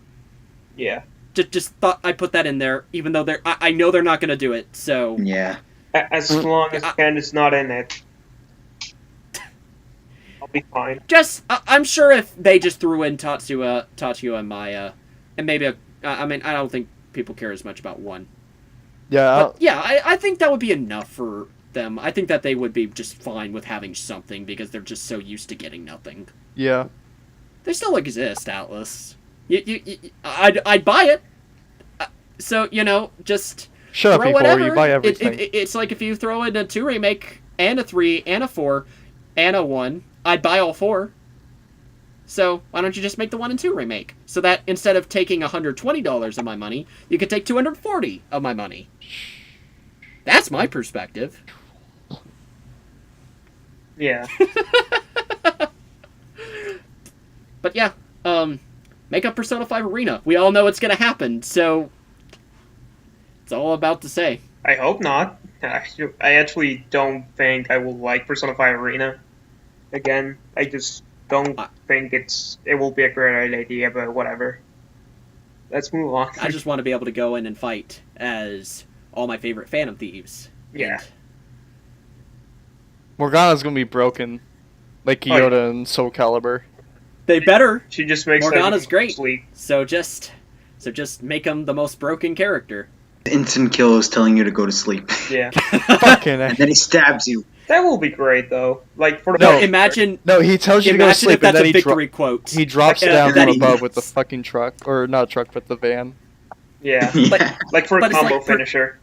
Yeah. Just thought I'd put that in there, even though I know they're not going to do it, so... Yeah. As long as Ken is not in it, I'll be fine. I'm sure if they just threw in Tatsuya and Maya, and maybe I don't think people care as much about 1. Yeah. But, yeah, I think that would be enough for them. I think that they would be just fine with having something, because they're just so used to getting nothing. Yeah. They still exist, Atlas. I'd buy it. So, just... Shut up, throw people, whatever. or you buy everything. It's like if you throw in a 2 remake, and a 3, and a 4, and a 1, I'd buy all 4. So, why don't you just make the 1 and 2 remake? So that instead of taking $120 of my money, you could take $240 of my money. That's my perspective. Yeah. But yeah, make up Persona 5 Arena. We all know it's gonna happen, so... It's all about to say. I hope not. I actually don't think I will like Persona 5 Arena again. I just don't think it will be a great idea, but whatever. Let's move on. I just want to be able to go in and fight as all my favorite Phantom Thieves. Yeah. And Morgana's gonna be broken, like Kyoto and Soul Calibur. they better. She just makes Morgana's great. Sleep. So just make him the most broken character. Instant kill is telling you to go to sleep. Yeah. Fucking And then he stabs you. That will be great, though. Like, for the No, imagine. No, he tells you to go to Imagine sleep, if that's and then a victory quote. he drops Like, down that from he- above with the fucking truck, or not truck, but the van. Yeah. Yeah. Like, for a but it's combo like finisher.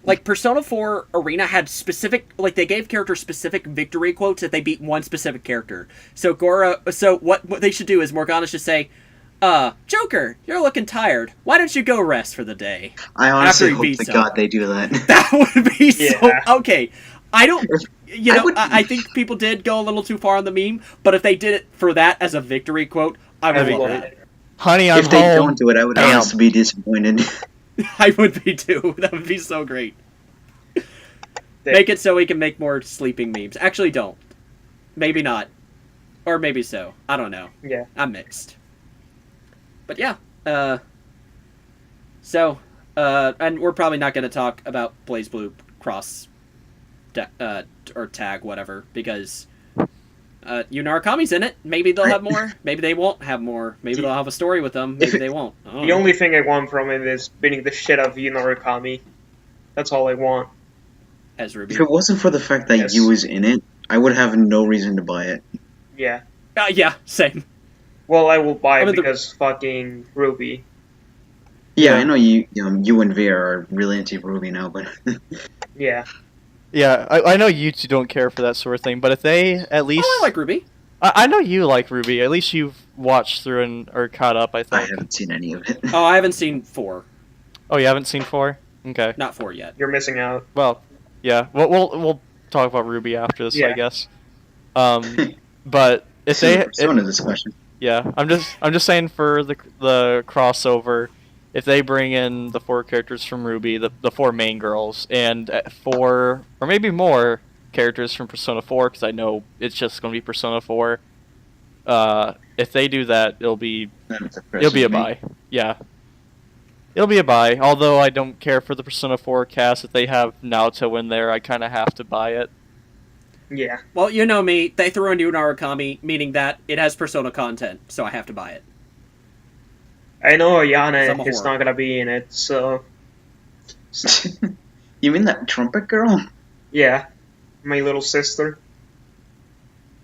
Like, Persona 4 Arena had specific, like, they gave characters specific victory quotes if they beat one specific character. So what they should do is Morgana should say, Joker, you're looking tired. Why don't you go rest for the day? I honestly After he hope beats to someone. God they do that. That would be so... Yeah. Okay, I don't... You know, would- I think people did go a little too far on the meme, but if they did it for that as a victory quote, I would love that. Honey, I'm If they home. don't do it, I would Bam. honestly be disappointed. I would be too. That would be so great. Make it so we can make more sleeping memes. Actually, don't. Maybe not. Or maybe so. I don't know. Yeah. I'm mixed. But yeah. And we're probably not going to talk about Blaze Blue Cross or Tag, whatever, because Yunarakami's in it. Maybe they'll have more. Maybe they won't have more. Maybe they'll have a story with them. Maybe they won't. I don't The know. only thing I want from it is beating the shit out of Yunarakami. That's all I want. As Ruby. If it wasn't for the fact that Yes. you was in it, I would have no reason to buy it. Yeah. Yeah, same. Well, I will buy it I mean, because fucking Ruby. Yeah, I know you and Veer are really into Ruby now, but Yeah. Yeah, I know you two don't care for that sort of thing, but if they at least... Oh, I like Ruby. I know you like Ruby. At least you've watched through and or caught up, I I think. haven't seen any of it. Oh, I haven't seen 4. Oh, you haven't seen 4? Okay. Not 4 yet. You're missing out. Well, yeah. We'll talk about Ruby after this, I Yeah. guess. But if they... Persona discussion. Yeah, I'm just saying for the crossover, if they bring in the 4 characters from Ruby, the 4 main girls, and 4 or maybe more characters from Persona 4, because I know it's just going to be Persona 4. If they do that, it'll be a buy. Yeah, it'll be a buy. Although I don't care for the Persona 4 cast, if they have Naoto in there, I kind of have to buy it. Yeah. Well, you know me. They threw a new Narukami, meaning that it has Persona content, so I have to buy it. I know I'm a Ayana is whore. not gonna be in it, so... You mean that trumpet girl? Yeah. My little sister.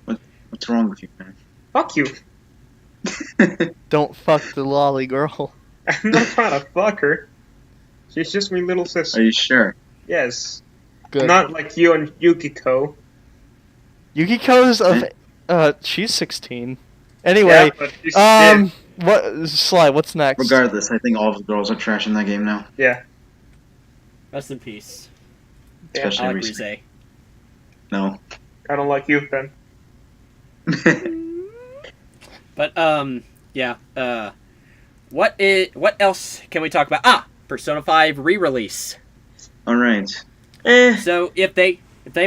What's wrong with you, man? Fuck you. Don't fuck the lolly girl. I'm not trying to fuck her. She's just my little Are sister. you sure? Yes. Good. Not like you and Yukiko. Yukiko's of she's 16. Anyway, Yeah, but she's what Sly? What's next? Regardless, I think all of the girls are trash in that game now. yeah. Rest in peace. Yeah, Especially I like Rize. Rize. No. I don't like you then. But yeah. What else can we talk about? Persona 5 re-release. Alright. So if they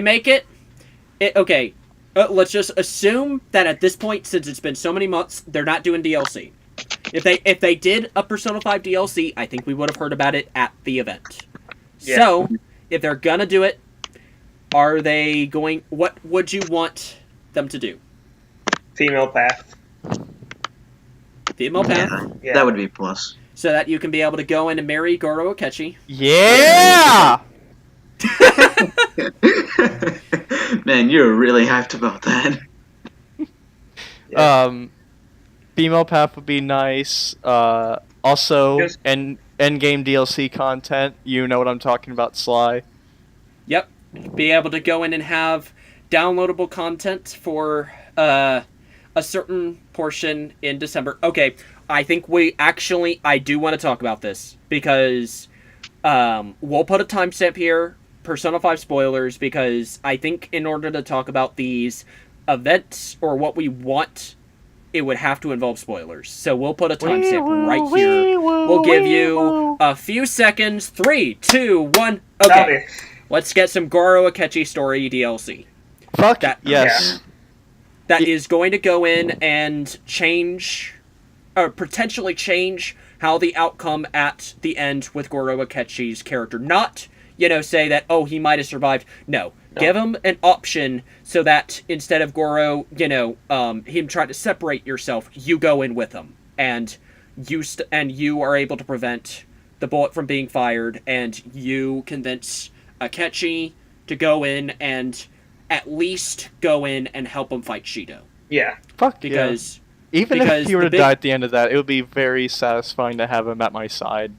make it okay. Let's just assume that at this point, since it's been so many months, they're not doing DLC. If they did a Persona 5 DLC, I think we would have heard about it at the event. Yeah. So if they're gonna do it, are they going? What would you want them to do? Female path. Female path, Yeah. That would be a plus. so that you can be able to go in and marry Goro Akechi. Yeah. Man, you're really hyped about that. Yeah. Female path would be nice. Also, Yes. end game DLC content. You know what I'm talking about, Sly. Yep, be able to go in and have downloadable content for a certain portion in December. Okay, I think I do want to talk about this because we'll put a timestamp here. Persona 5 spoilers, because I think in order to talk about these events or what we want, it would have to involve spoilers. So we'll put a timestamp right here. We'll give you a few seconds. 3, 2, 1. Okay, Howdy. let's get some Goro Akechi story DLC. Fuck That- yes. That is going to go in and change potentially change how the outcome at the end with Goro Akechi's character. Not, say that, oh, he might have survived. No. Give him an option so that instead of Goro, him trying to separate yourself, you go in with him. And you are able to prevent the bullet from being fired, and you convince Akechi to go in and at least go in and help him fight Shido. Yeah. Fuck because even if he were to die at the end of that, it would be very satisfying to have him at my side.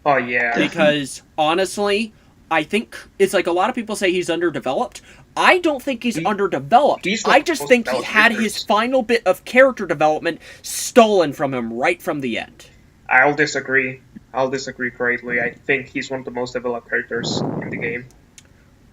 Oh yeah. Because honestly, I think it's like a lot of people say he's underdeveloped. I don't think he's underdeveloped. I just think he had his final bit of character development stolen from him right from the end. I'll disagree. I'll disagree greatly. I think he's one of the most developed characters in the game.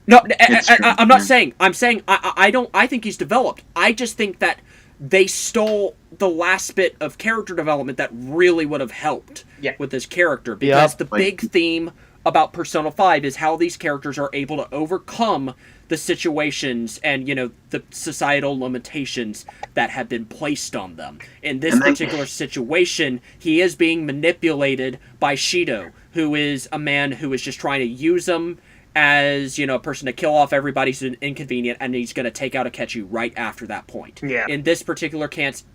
No, I'm not saying. I'm saying I think he's developed. I just think that they stole the last bit of character development that really would have helped with this character. Because the big theme about Persona 5 is how these characters are able to overcome the situations and, the societal limitations that have been placed on them. In this particular situation, he is being manipulated by Shido, who is a man who is just trying to use him as, a person to kill off everybody who's inconvenient, and he's going to take out Akechi right after that point. Yeah. In this particular chance,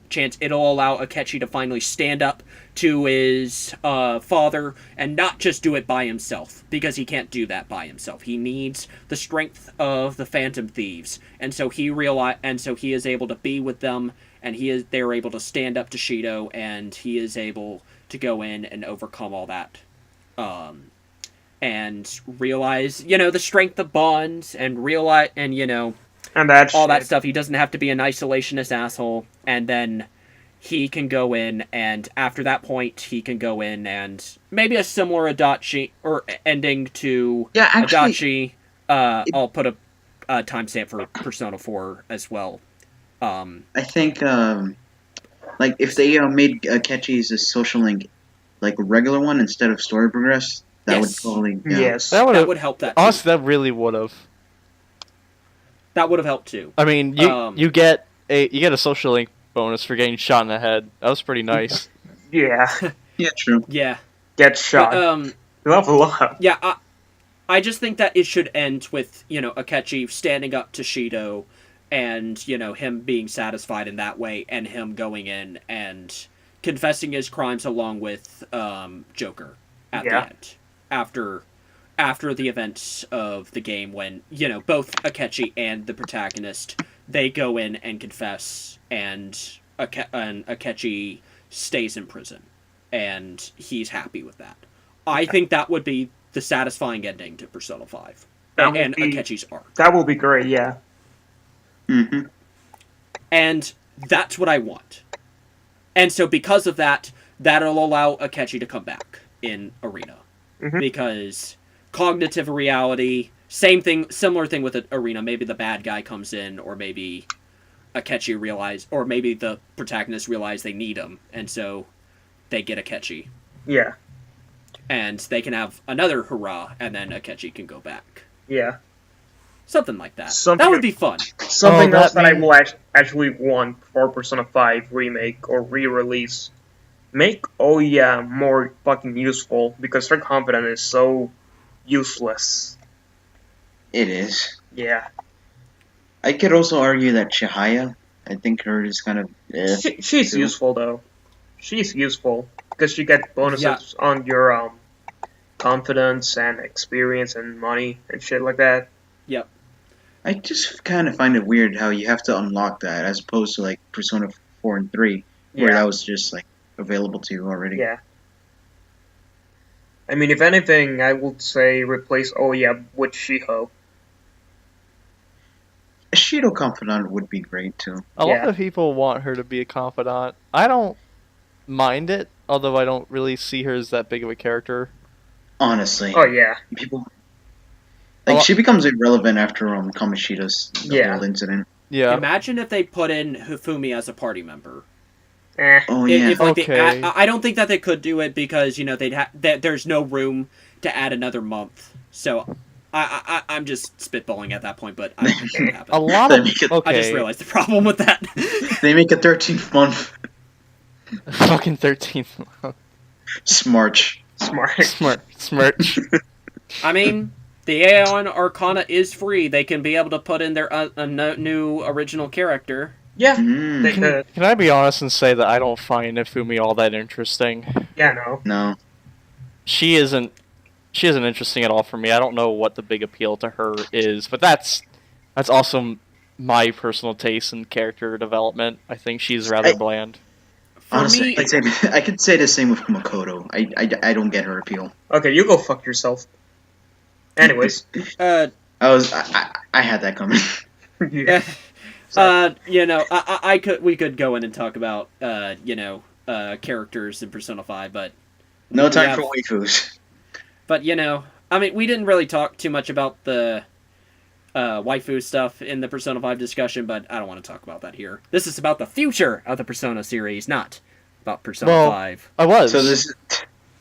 it'll allow Akechi to finally stand up to his father and not just do it by himself, because he can't do that by himself. He needs the strength of the Phantom Thieves, and so he is able to be with them, and they're able to stand up to Shido, and he is able to go in and overcome all that. And realize, the strength of bonds, and realize, and all that stuff. He doesn't have to be an isolationist asshole, and then he can go in, and after that point, he can go in and maybe a similar Adachi, or ending to Adachi. I'll put a timestamp for Persona 4 as well. I think, if they made Akechi's a social link, like a regular one instead of story progress, that would totally... Yes. That would help that too. Honestly, that really would have. That would have helped too. I mean, you get a social link bonus for getting shot in the head. That was pretty nice. Yeah. Yeah, true. Yeah. Get shot. Level up. Yeah, I just think that it should end with, Akechi standing up to Shido and, him being satisfied in that way, and him going in and confessing his crimes along with Joker at the end. After the events of the game, when, both Akechi and the protagonist, they go in and confess, and Akechi stays in prison. And he's happy with that. I think that would be the satisfying ending to Persona 5. And Akechi's arc. That will be great, yeah. Mm-hmm. And that's what I want. And so because of that, that'll allow Akechi to come back in Arena. Mm-hmm. Because cognitive reality, similar thing with Arena. Maybe the bad guy comes in, or maybe Akechi or maybe the protagonist realize they need him, and so they get Akechi. Yeah. And they can have another hurrah, and then Akechi can go back. Yeah. Something like that. That would be fun. Something else that I will actually want for Persona 5 remake or re-release. Make Oya more fucking useful, because her confidence is so useless. It is. Yeah. I could also argue that Chihaya, I think her is kind of... she's useful, though. She's useful, because she gets bonuses on your confidence and experience and money and shit like that. Yep. I just kind of find it weird how you have to unlock that, as opposed to, like, Persona 4 and 3, where that was just, like, available to you already. Yeah. I mean, if anything, I would say replace Oya with Shiho. A Shido confidant would be great, too. A lot of people want her to be a confidant. I don't mind it, although I don't really see her as that big of a character. Honestly. Oh, yeah. People... Like, she becomes irrelevant after Kamoshida's whole incident. Yeah. Imagine if they put in Hifumi as a party member. Oh, yeah. I don't think that they could do it because, there's no room to add another month. So, I'm just spitballing at that point, but I don't think that would happen. A lot of... I just realized the problem with that. They make a 13th month. Fucking 13th. Smarch. Smirch. I mean, the Aeon Arcana is free. They can be able to put in their new original character. Yeah, Mm. Can I be honest and say that I don't find Ifumi all that interesting? Yeah, no. No. She isn't interesting at all for me. I don't know what the big appeal to her is, but that's also my personal taste in character development. I think she's rather bland. Honestly, I could say the same with Makoto. I don't get her appeal. Okay, you go fuck yourself. Anyways. I had that coming. Yeah. We could go in and talk about characters in Persona 5, but no time for waifus. But we didn't really talk too much about the waifu stuff in the Persona 5 discussion, but I don't want to talk about that here. This is about the future of the Persona series, not about Persona 5. I was. So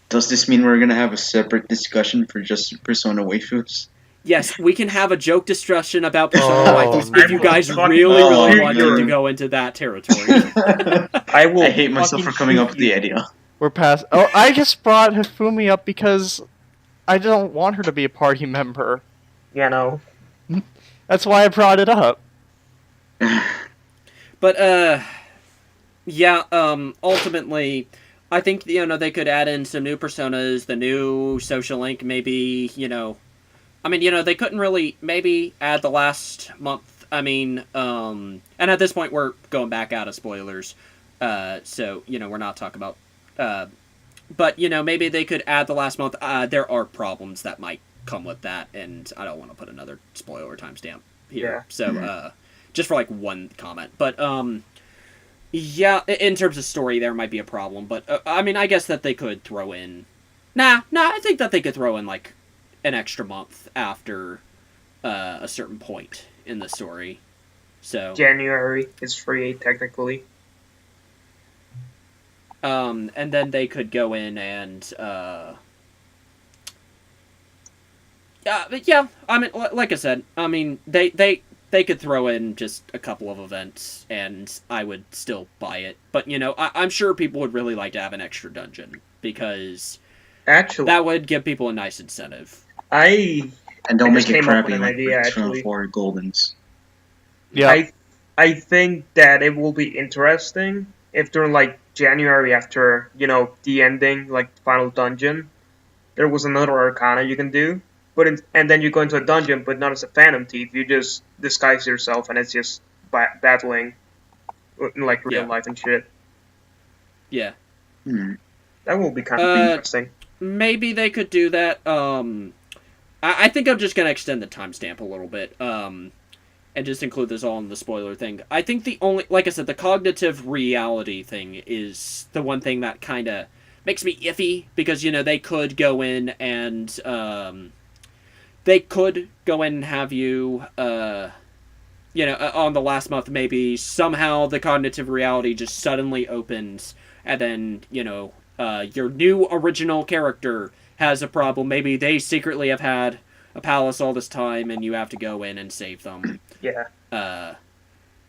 does this mean we're gonna have a separate discussion for just Persona waifus? Yes, we can have a joke discussion about Persona waifus if you guys really want to go into that territory. I hate myself for coming up with the idea. We're past. Oh, I just brought Hifumi up because I don't want her to be a party member. Yeah, no. That's why I brought it up. But ultimately, I think they could add in some new personas, the new social link, maybe they couldn't really maybe add the last month. And at this point we're going back out of spoilers, so we're not talking about. But maybe they could add the last month. There are problems that might come with that, and I don't want to put another spoiler timestamp here. Yeah. So just for one comment, but in terms of story, there might be a problem. But I guess that they could throw in. I think that they could throw in an extra month after a certain point in the story. So January is free technically. And then they could go in and like I said, they could throw in just a couple of events and I would still buy it. But I'm sure people would really like to have an extra dungeon because actually that would give people a nice incentive. And don't make it crappy an idea, actually. For Goldens. Yeah. I think that it will be interesting if during January after, the ending, final dungeon, there was another Arcana you can do, and then you go into a dungeon, but not as a Phantom Thief, you just disguise yourself and it's just battling in real life and shit. Yeah. That will be kind of interesting. Maybe they could do that. I think I'm just going to extend the timestamp a little bit, and just include this all in the spoiler thing. I think like I said, the cognitive reality thing is the one thing that kind of makes me iffy, because, they could go in and, have you, on the last month, maybe somehow the cognitive reality just suddenly opens, and then, your new original character has a problem. Maybe they secretly have had a palace all this time, and you have to go in and save them. Yeah.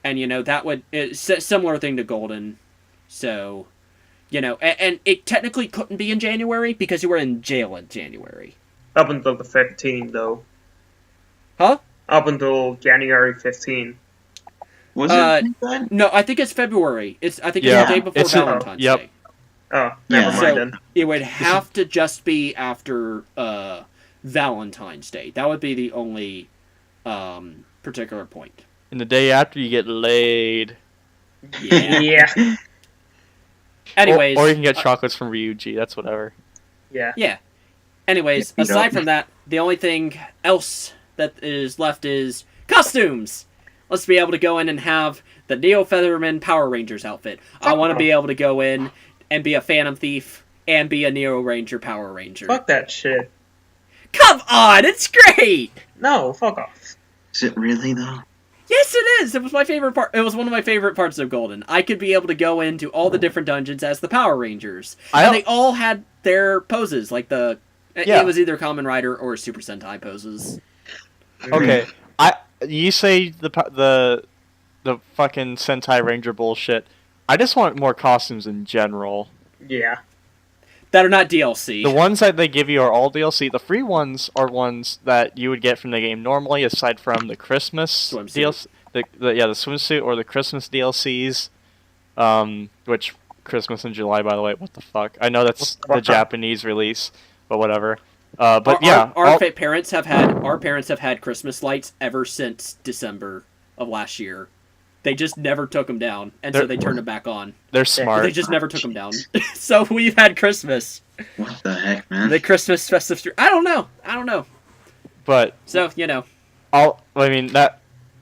And that would similar thing to Golden. So, and it technically couldn't be in January because you were in jail in January. Up until the 15th, though. Huh? Up until January 15th. Was it? No, I think it's February. I think it's the day before Valentine's Day. Oh, never mind then. It would have to just be after Valentine's Day. That would be the only particular point. And the day after you get laid. Yeah. Anyways. Or you can get chocolates from Ryuji. That's whatever. Yeah. Yeah. Anyways, aside from that, the only thing else that is left is costumes. Let's be able to go in and have the Neo Featherman Power Rangers outfit. I want to be able to go in and be a Phantom Thief and be a Neo Ranger Power Ranger. Fuck that shit. Come on, it's great! No, fuck off. Is it really, though? Yes, it is! It was my favorite part. It was one of my favorite parts of Golden. I could be able to go into all the different dungeons as the Power Rangers. And they all had their poses, it was either Kamen Rider or Super Sentai poses. Okay, you say the fucking Sentai Ranger bullshit. I just want more costumes in general. Yeah. That are not DLC. The ones that they give you are all DLC. The free ones are ones that you would get from the game normally, aside from the Christmas DLC, the swimsuit or the Christmas DLCs. Which Christmas in July, by the way. What the fuck? I know that's the Japanese release, but whatever. Our parents have had Christmas lights ever since December of last year. They just never took them down, and so they turned them back on. They're smart. They just never took them down. So we've had Christmas. What the heck, man? The Christmas festive tree. I don't know. But so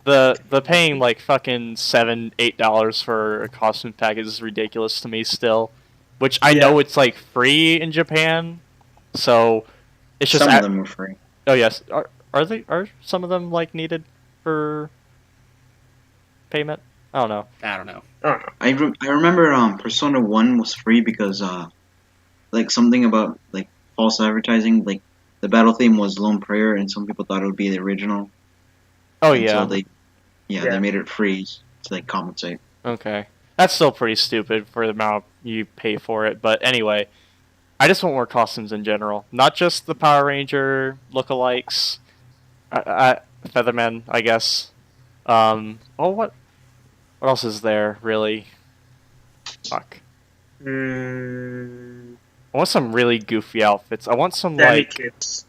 the paying like fucking $7-8 for a costume package is ridiculous to me still. Which I know it's like free in Japan, so it's just some of them are free. Oh yes, are some of them like needed for payment? I don't know. I remember Persona 1 was free because like something about like false advertising, like the battle theme was Lone Prayer and some people thought it would be the original. Oh and yeah. So they made it free to like compensate. Okay. That's still pretty stupid for the amount you pay for it, but anyway, I just want more costumes in general. Not just the Power Ranger lookalikes. Featherman, I guess. What else is there, really? Fuck. I want some really goofy outfits. I want some, Demi-kids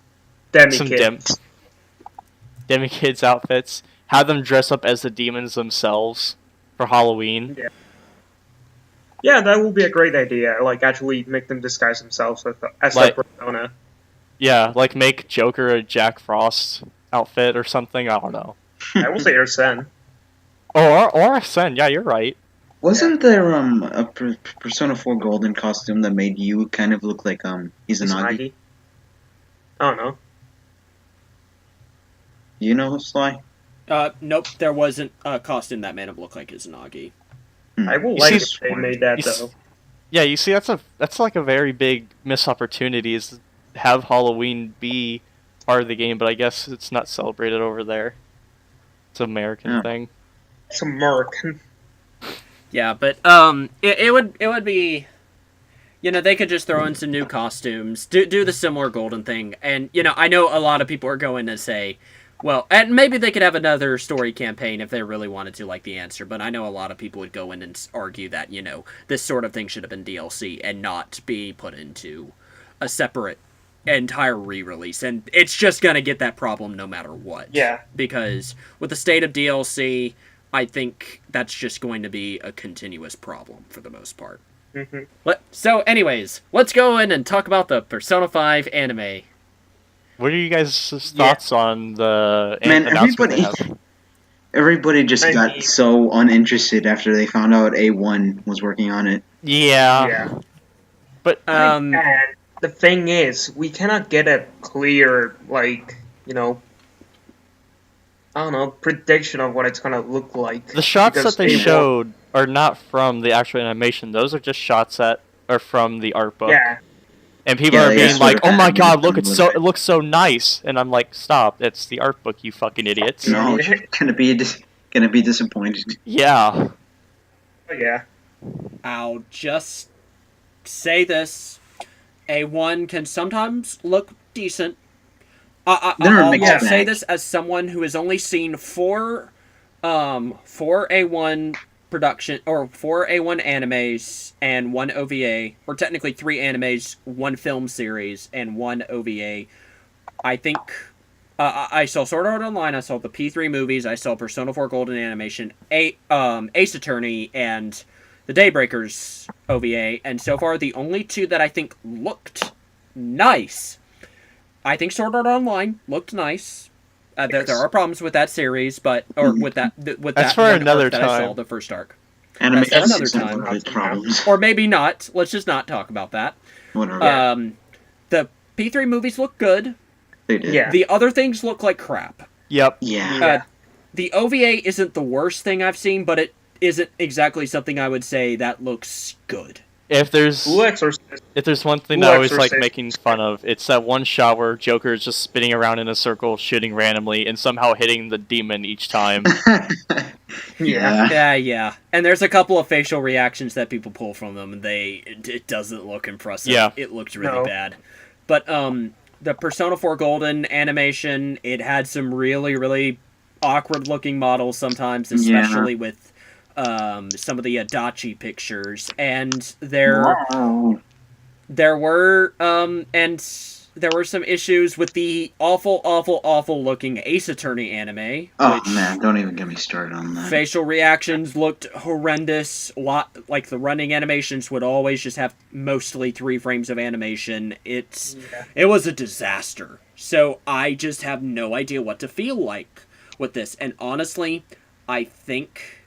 outfits. Have them dress up as the demons themselves for Halloween. Yeah, that would be a great idea. Like, actually make them disguise themselves as a persona. Yeah, like make Joker a Jack Frost outfit or something. I don't know. I will say Arsene. Or Arsene. Yeah, you're right. Wasn't there a Persona 4 Golden costume that made you kind of look like Izanagi? I don't know. You know, Sly? Nope, there wasn't a costume that made him look like Izanagi. I will like if they made that though. Yeah, you see, that's like a very big missed opportunity is to have Halloween be part of the game, but I guess it's not celebrated over there. It's an American thing. It's American. Yeah, but it would be, they could just throw in some new costumes, do the similar golden thing, and I know a lot of people are going to say, well, and maybe they could have another story campaign if they really wanted to, like The Answer, but I know a lot of people would go in and argue that, this sort of thing should have been DLC and not be put into a separate entire re-release, and it's just going to get that problem no matter what. Yeah. Because with the state of DLC, I think that's just going to be a continuous problem for the most part. Mm-hmm. So anyways, let's go in and talk about the Persona 5 anime. What are you guys' thoughts on the announcement they have? Everybody just got so uninterested after they found out A1 was working on it. Yeah. But and the thing is, we cannot get a clear, prediction of what it's gonna look like. The shots that they showed are not from the actual animation. Those are just shots that are from the art book. Yeah. And people are being like, "Oh my god, look! It looks so nice." And I'm like, "Stop! It's the art book, you fucking idiots." No, it's gonna be disappointed. Yeah. Oh, yeah. I'll just say this: A1 can sometimes look decent. I'll say this as someone who has only seen four A1 production or 4 A1 animes and 1 OVA, or technically 3 animes, 1 film series, and 1 OVA. I think I saw Sword Art Online, I saw the P3 movies, I saw Persona 4 Golden Animation, Ace Attorney, and the Daybreakers OVA, and so far the only 2 that I think looked nice. I think Sword Art Online looked nice. There are problems with that series, with that's for another time. I saw the first arc. That's another time. Problems. Or maybe not. Let's just not talk about that. Whatever. The P3 movies look good. They did. Yeah. The other things look like crap. Yep. Yeah. The OVA isn't the worst thing I've seen, but it isn't exactly something I would say that looks good. If there's If there's one thing that I always like making fun of, it's that one shot where Joker is just spinning around in a circle, shooting randomly, and somehow hitting the demon each time. Yeah. And there's a couple of facial reactions that people pull from them, and it doesn't look impressive. Yeah. It looked really bad. But the Persona 4 Golden animation, it had some really, really awkward-looking models sometimes, especially with some of the Adachi pictures, and there were some issues with the awful looking Ace Attorney anime. Oh man, don't even get me started on that. Facial reactions looked horrendous. Like the running animations would always just have mostly 3 frames of animation. It was a disaster. So I just have no idea what to feel like with this. And honestly, I think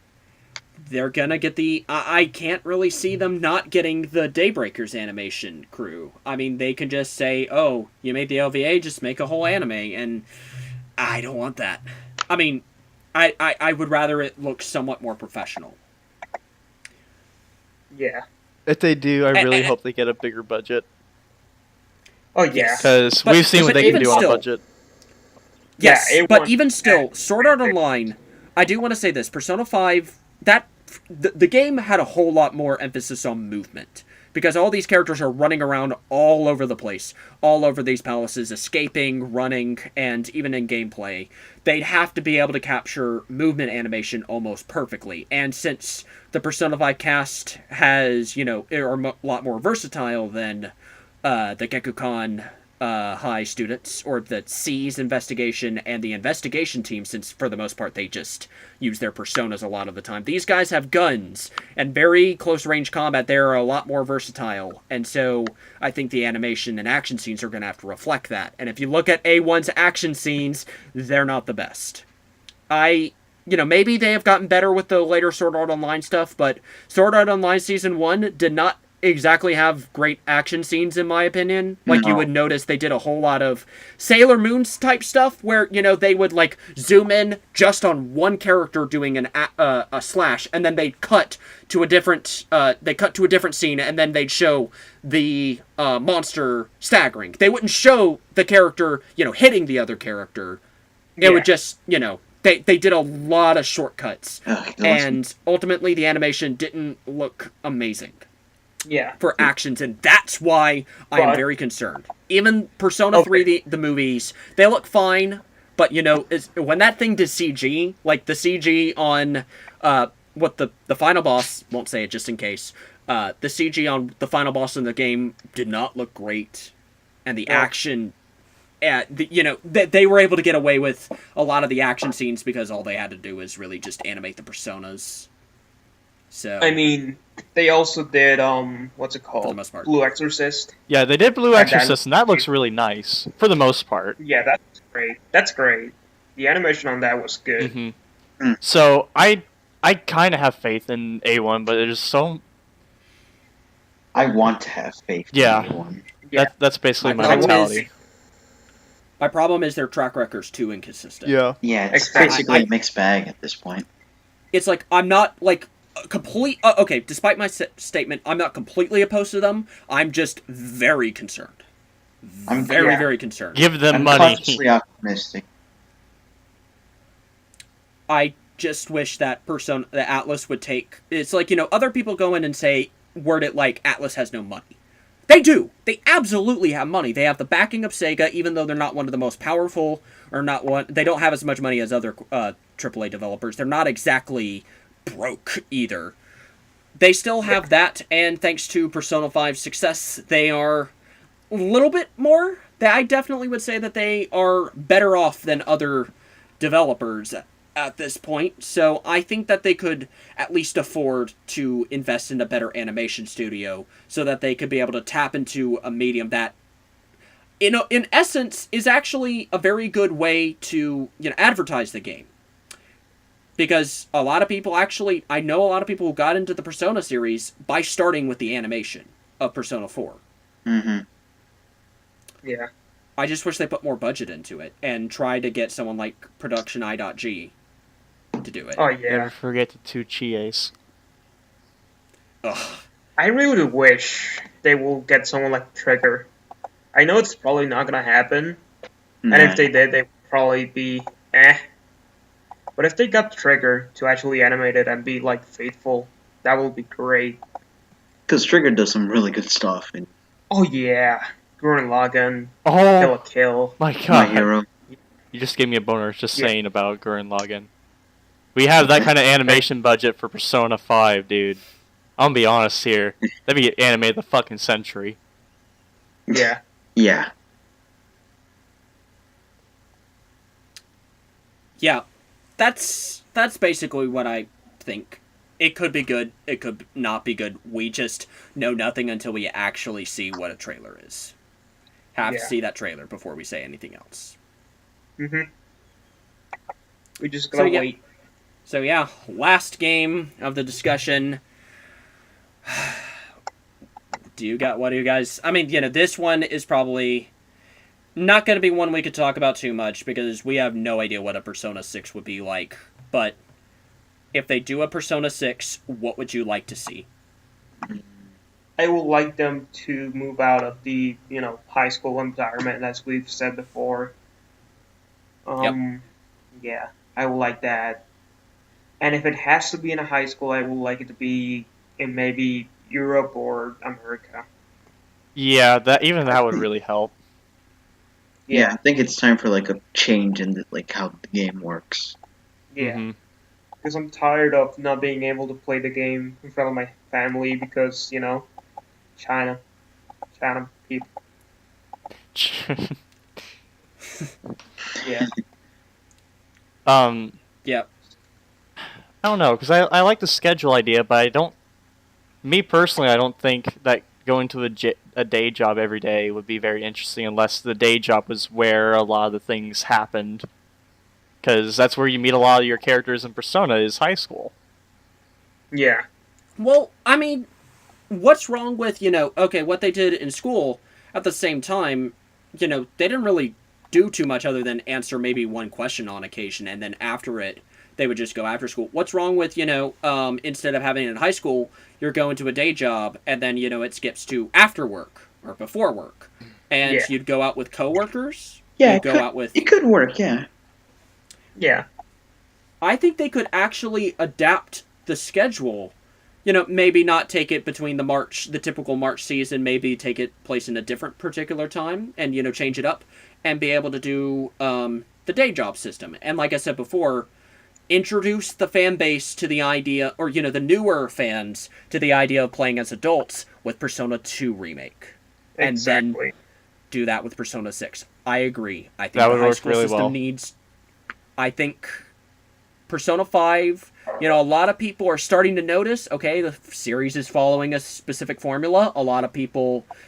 they're gonna get I can't really see them not getting the Daybreakers animation crew. I mean, they can just say, oh, you made the OVA, just make a whole anime, and I don't want that. I mean, I would rather it look somewhat more professional. Yeah. If they do, I really hope they get a bigger budget. Oh, yeah. Because we've seen what they can do on a budget. Yes, but even still, Sword Art Online, I do want to say this, Persona 5, the game had a whole lot more emphasis on movement, because all these characters are running around all over the place, all over these palaces, escaping, running, and even in gameplay, they'd have to be able to capture movement animation almost perfectly. And since the Persona 5 cast has, are a lot more versatile than the Gekukan High students, or the C's investigation and the investigation team, since for the most part they just use their personas a lot of the time. These guys have guns and very close range combat. They're a lot more versatile, and so I think the animation and action scenes are going to have to reflect that. And if you look at A1's action scenes, they're not the best. Maybe they have gotten better with the later Sword Art Online stuff, but Sword Art Online Season 1 did not exactly have great action scenes, in my opinion. Like, you would notice they did a whole lot of Sailor Moon's type stuff where, they would, like, zoom in just on one character doing a slash, and then they'd cut to a different scene, and then they'd show the monster staggering. They wouldn't show the character, hitting the other character. It would just, They did a lot of shortcuts, and ultimately the animation didn't look amazing. Yeah. For actions, and that's why I am very concerned. Even Persona 3, the movies, they look fine, but when that thing did CG, like the CG on what the final boss, won't say it just in case, the CG on the final boss in the game did not look great, and the action, they were able to get away with a lot of the action scenes because all they had to do was really just animate the personas. So I mean, they also did what's it called? For the most part. Blue Exorcist. Yeah, they did Blue Exorcist, and that looks really nice for the most part. Yeah, that's great. That's great. The animation on that was good. Mm-hmm. So I kind of have faith in A1, but there's so. I want to have faith in A1. Yeah, that's basically my mentality. My problem is their track record's too inconsistent. Yeah, it's basically a mixed bag at this point. It's like I'm not like. Despite my statement, I'm not completely opposed to them. I'm just very concerned. I'm very concerned. Give them I'm money. Cautiously optimistic. I just wish that the Atlas would take. It's like, other people go in and word it like Atlas has no money. They do. They absolutely have money. They have the backing of Sega, even though they're not one of the most powerful, or not one. They don't have as much money as other AAA developers. They're not exactly broke either. They still have that, and thanks to Persona 5's success, they are a little bit more. I definitely would say that they are better off than other developers at this point, so I think that they could at least afford to invest in a better animation studio so that they could be able to tap into a medium that in essence is actually a very good way to advertise the game. Because a lot of people I know a lot of people who got into the Persona series by starting with the animation of Persona 4. Mm-hmm. Yeah. I just wish they put more budget into it and try to get someone like Production I.G to do it. Oh, yeah. Never forget the 2 Chies. Ugh. I really wish they will get someone like Trigger. I know it's probably not gonna happen, and if they did, they'd probably be eh. But if they got Trigger to actually animate it and be like faithful, that would be great. Because Trigger does some really good stuff. And oh yeah, Gurren Lagann, Oh, Kill. my God. My Hero. You just gave me a boner just saying about Gurren Lagann. We have that kind of animation budget for Persona 5, dude. I'm gonna be honest here. Let me animate the fucking century. Yeah. Yeah. Yeah, that's basically what I think. It could be good, it could not be good. We just know nothing until we actually see what a trailer is. Have to see that trailer before we say anything else. Mm-hmm. We just gotta wait. So yeah, last game of the discussion. What do you guys... I mean, this one is probably not going to be one we could talk about too much because we have no idea what a Persona 6 would be like. But if they do a Persona 6, what would you like to see? I would like them to move out of the, high school environment, as we've said before. Yeah, I would like that. And if it has to be in a high school, I would like it to be in maybe Europe or America. Yeah, that would really help. Yeah, I think it's time for like a change in how the game works. Yeah. Because I'm tired of not being able to play the game in front of my family because, China people. Yeah. Yeah. I don't know, because I like the schedule idea, but me personally, I don't think that going to a day job every day would be very interesting unless the day job was where a lot of the things happened. Because that's where you meet a lot of your characters in Persona, is high school. Yeah. Well, I mean, what's wrong with, what they did in school at the same time, they didn't really do too much other than answer maybe one question on occasion, and then after it, they would just go after school. What's wrong with, instead of having it in high school, you're going to a day job, and then, it skips to after work, or before work. And you'd go out with coworkers. Yeah, it could work, yeah. Yeah. I think they could actually adapt the schedule. Maybe not take it between the typical March season, maybe take it place in a different particular time, and, change it up, and be able to do, the day job system. And like I said before, introduce the fan base to the idea, or, the newer fans to the idea of playing as adults with Persona 2 Remake. And then do that with Persona 6. I agree. I think the high school system needs... I think Persona 5, a lot of people are starting to notice, okay, the series is following a specific formula.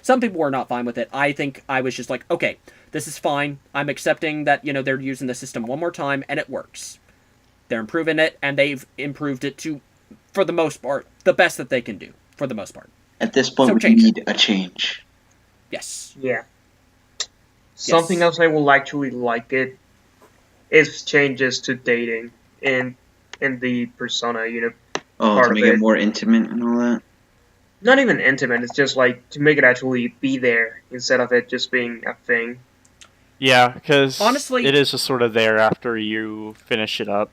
Some people were not fine with it. I think I was just like, okay, this is fine. I'm accepting that, they're using the system one more time, and it works. They're improving it, and they've improved it to, for the most part, the best that they can do, for the most part. At this point, we need a change. Yes. Yeah. Something else I will actually like it is changes to dating in the Persona, to make it more intimate and all that? Not even intimate, it's just like to make it actually be there instead of it just being a thing. Yeah, because honestly, it is just sort of there after you finish it up.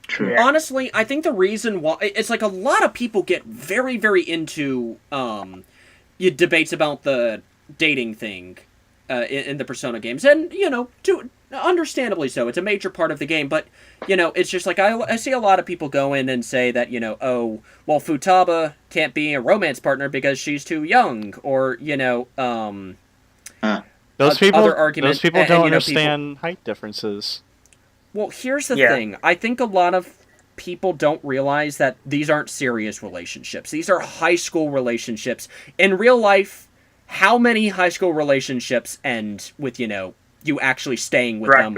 True. Yeah. Honestly, I think the reason why... It's like a lot of people get very, very into debates about the dating thing in the Persona games. And, understandably so. It's a major part of the game. But, it's just like I see a lot of people go in and say that, Futaba can't be a romance partner because she's too young. Or, Those people don't understand height differences. Well, here's the thing. I think a lot of people don't realize that these aren't serious relationships. These are high school relationships. In real life, how many high school relationships end with, you actually staying with them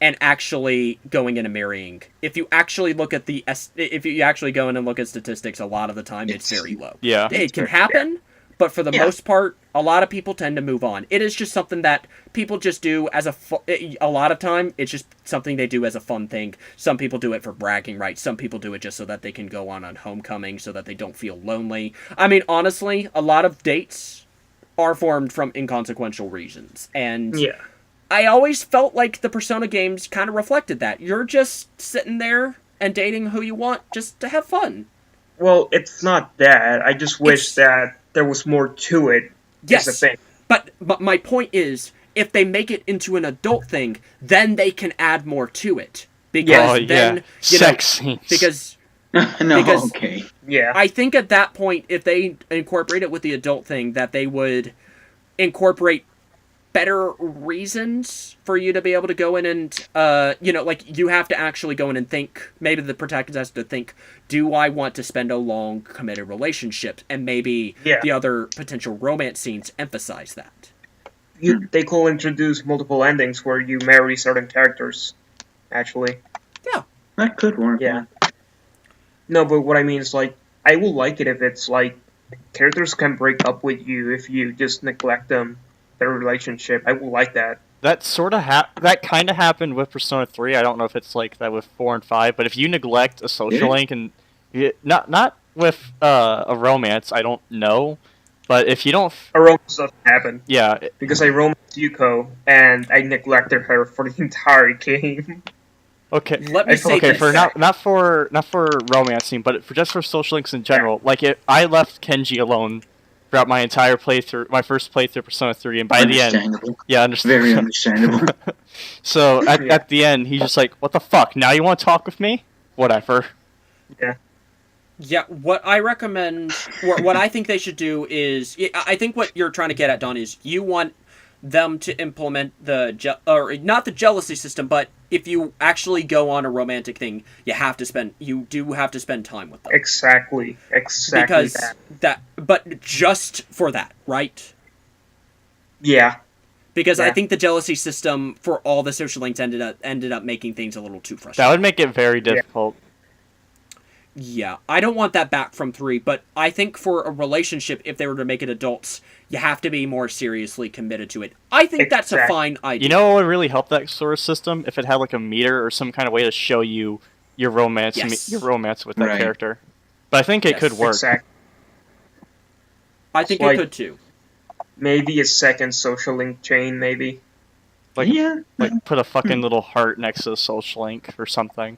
and actually going in and marrying? If you actually look at if you actually go in and look at statistics, a lot of the time it's very low. Yeah. It can happen, but for the most part, a lot of people tend to move on. It is just something that people just do as a lot of time. It's just something they do as a fun thing. Some people do it for bragging rights. Some people do it just so that they can go on homecoming, so that they don't feel lonely. I mean, honestly, a lot of dates are formed from inconsequential reasons, and I always felt like the Persona games kind of reflected that. You're just sitting there and dating who you want just to have fun. Well, it's not that. I just wish that there was more to it. Yes, as a thing. But my point is, if they make it into an adult thing, then they can add more to it. Because then, sex scenes. Because okay. Yeah. I think at that point, if they incorporate it with the adult thing, that they would incorporate better reasons for you to be able to go in and, like, you have to actually go in and think, maybe the protagonist has to think, do I want to spend a long committed relationship? And maybe the other potential romance scenes emphasize that. They could introduce multiple endings where you marry certain characters, actually. Yeah. That could work. Yeah. No, but what I mean is, like, I will like it if it's, like, characters can break up with you if you just neglect them. Their relationship. I will like that. That sort of that kind of happened with Persona 3. I don't know if it's like that with 4 and 5, but if you neglect a social link and not with a romance, I don't know, but if you don't a romance doesn't happen. Yeah, because I romanced Yuko and I neglected her for the entire game. Okay. Let me say this. For not for romancing, but just for social links in general. Like I left Kenji alone throughout my entire playthrough, my first playthrough Persona 3, and by the end, very understandable. So at the end, he's just like, "What the fuck? Now you want to talk with me? Whatever." Yeah. Yeah. What I recommend, what I think they should do is, I think what you're trying to get at, Don, is you want them to implement or not the jealousy system, but if you actually go on a romantic thing, you do have to spend time with them. Exactly because but just for that, right? Yeah. Because I think the jealousy system for all the social links ended up making things a little too frustrating. That would make it very difficult. Yeah, I don't want that back from 3, but I think for a relationship, if they were to make it adults, you have to be more seriously committed to it. I think that's a fine idea. You know what would really help that sort of system? If it had like a meter or some kind of way to show you your romance with that character. But I think it could work. Exactly. I think it could too. Maybe a second social link chain, maybe. Like put a fucking little heart next to the social link or something.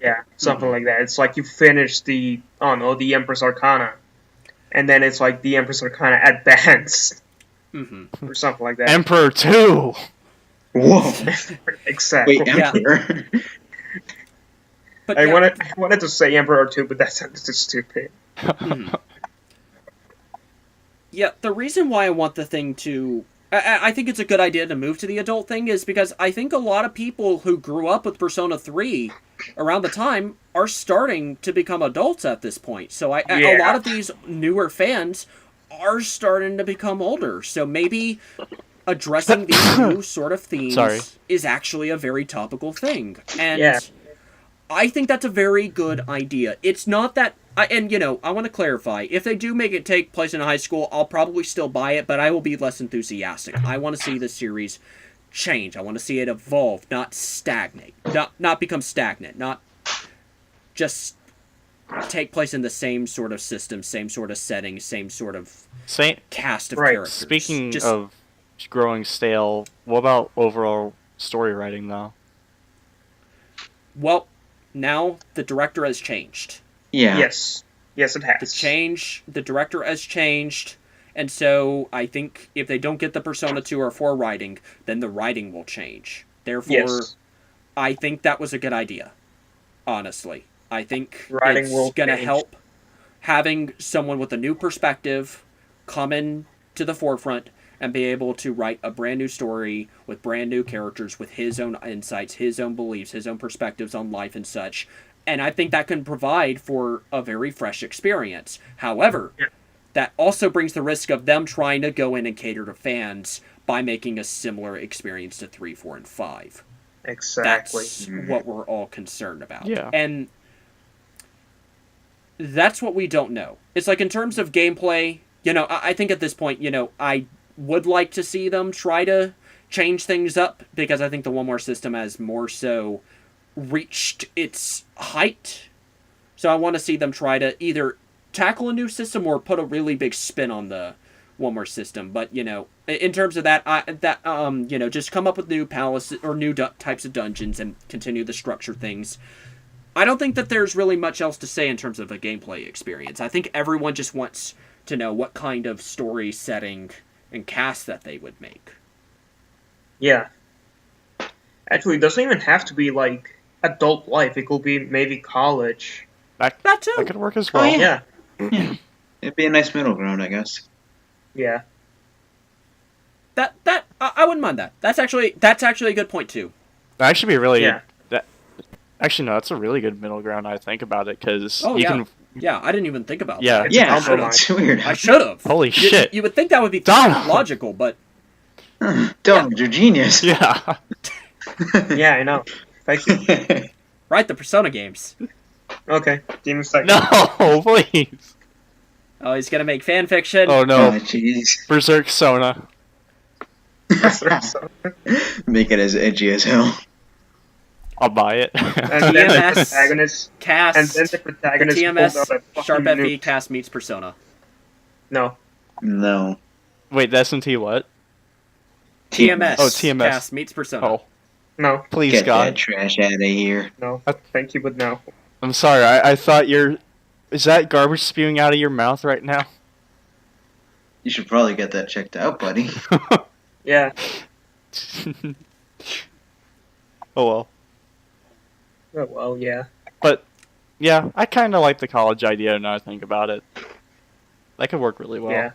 Yeah, something like that. It's like you finish the Empress Arcana, and then it's like the Empress Arcana Advanced, or something like that. Emperor 2! Whoa! Exactly. Wait, Emperor? But I wanted to say Emperor 2, but that sounded too stupid. Yeah, the reason why I want the thing to... I think it's a good idea to move to the adult thing is because I think a lot of people who grew up with Persona 3 around the time are starting to become adults at this point. So a lot of these newer fans are starting to become older. So maybe addressing these new sort of themes is actually a very topical thing. And I think that's a very good idea. It's not that... I want to clarify. If they do make it take place in high school, I'll probably still buy it, but I will be less enthusiastic. I want to see the series change. I want to see it evolve, not stagnate. Not become stagnant. Not just take place in the same sort of system, same sort of setting, same sort of cast of characters. Speaking of growing stale, what about overall story writing, though? Well, now the director has changed. Yeah. Yes, it has. The director has changed, and so I think if they don't get the Persona 2 or 4 writing, then the writing will change. Therefore, I think that was a good idea, honestly. I think it's going to help having someone with a new perspective come in to the forefront and be able to write a brand new story with brand new characters with his own insights, his own beliefs, his own perspectives on life and such. And I think that can provide for a very fresh experience. However, that also brings the risk of them trying to go in and cater to fans by making a similar experience to 3, 4, and 5. Exactly. That's what we're all concerned about. Yeah. And that's what we don't know. It's like in terms of gameplay, I think at this point, I would like to see them try to change things up, because I think the one more system has more so reached its height. So I want to see them try to either tackle a new system or put a really big spin on the one more system. But in terms of that, just come up with new palaces or new types of dungeons and continue to structure things. I don't think that there's really much else to say in terms of a gameplay experience. I think everyone just wants to know what kind of story setting and cast that they would make. Yeah. Actually, it doesn't even have to be like adult life. It could be maybe college. That too. That could work as well. Oh, yeah. Yeah. It'd be a nice middle ground, I guess. Yeah. I wouldn't mind that. That's actually a good point too. That actually be really. Yeah. Actually, no, that's a really good middle ground. I think about it because can. Yeah, I didn't even think about that. Yeah, that's weird. I should have. Holy shit! You would think that would be logical, but. Donald, you're genius. Yeah. Yeah, I know. Thank you. Write the Persona games. Okay, Demon Psycho. No, please. Oh, he's gonna make fan fiction. Oh no. Jeez. Berserk Sona. Make it as edgy as hell. I'll buy it. And then the protagonist cast. And then the protagonist TMS Sharp FE cast meets Persona. No. Wait, the S&T what? TMS. Oh, TMS. Cast meets Persona. Oh. No. Please, Get God. that trash out of here. No. Thank you, but no. I'm sorry. I thought is that garbage spewing out of your mouth right now? You should probably get that checked out, buddy. Yeah. Oh well. Oh, well, yeah. But, yeah, I kind of like the college idea now I think about it. That could work really well. Yeah.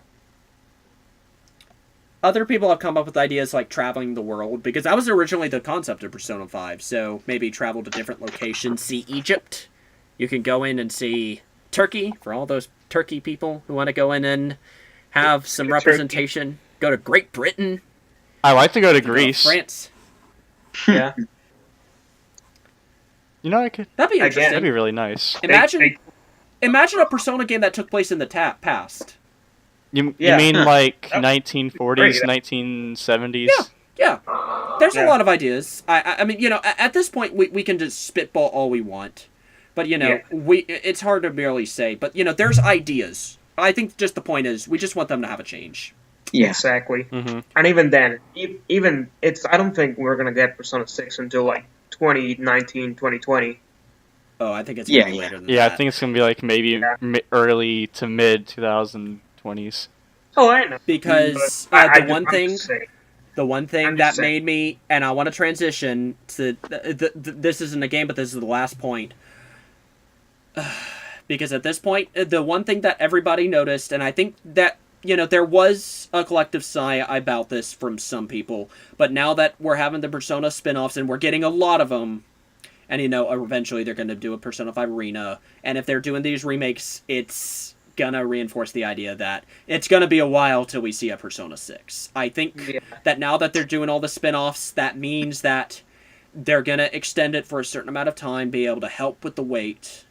Other people have come up with ideas like traveling the world, because that was originally the concept of Persona 5. So maybe travel to different locations, see Egypt. You can go in and see Turkey, for all those Turkey people who want to go in and have some representation. Go to Great Britain. I like to go to Greece. France. Yeah. I could. That'd be interesting. That'd be really nice. Imagine a Persona game that took place in the past. You mean like 1940s, 1970s? Yeah. There's a lot of ideas. I mean, at this point we can just spitball all we want, but it's hard to barely say. But there's ideas. I think just the point is we just want them to have a change. Yeah, exactly. Mm-hmm. And even then, I don't think we're gonna get Persona 6 until like 2019, 2020. Oh, I think it's gonna be later than that. Yeah, I think it's gonna be like maybe early to mid 2020s. Oh, I know. Because the one thing that made me, and I want to transition to this isn't a game, but this is the last point. Because at this point, the one thing that everybody noticed, and I think that there was a collective sigh about this from some people, but now that we're having the Persona spin-offs and we're getting a lot of them, and eventually they're going to do a Persona 5 Arena, and if they're doing these remakes, it's going to reinforce the idea that it's going to be a while till we see a Persona 6. I think that now that they're doing all the spin-offs, that means that they're going to extend it for a certain amount of time, be able to help with the wait.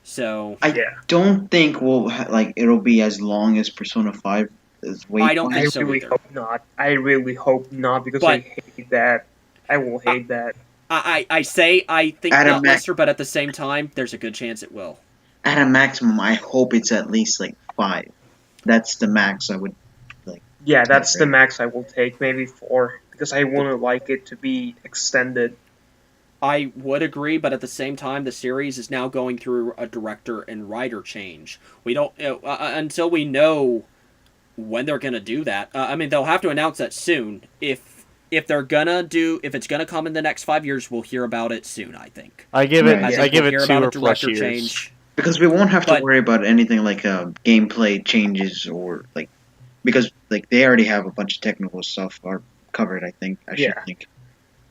So I don't think it'll be as long as Persona 5 is waiting. I don't think so really either. Hope not. I really hope not, because I hate that. I will hate that. I think not lesser, but at the same time, there's a good chance it will. At a maximum, I hope it's at least 5. That's the max I would like. Yeah, that's the max I will take. Maybe 4, because I wouldn't like it to be extended. I would agree, but at the same time, the series is now going through a director and writer change. We don't until we know when they're gonna do that. I mean, they'll have to announce that soon. If it's gonna come in the next 5 years, we'll hear about it soon. I think. I give it 2 or plus years. Change. Because we won't have to worry about anything like gameplay changes or because they already have a bunch of technical stuff covered. I think. I should think.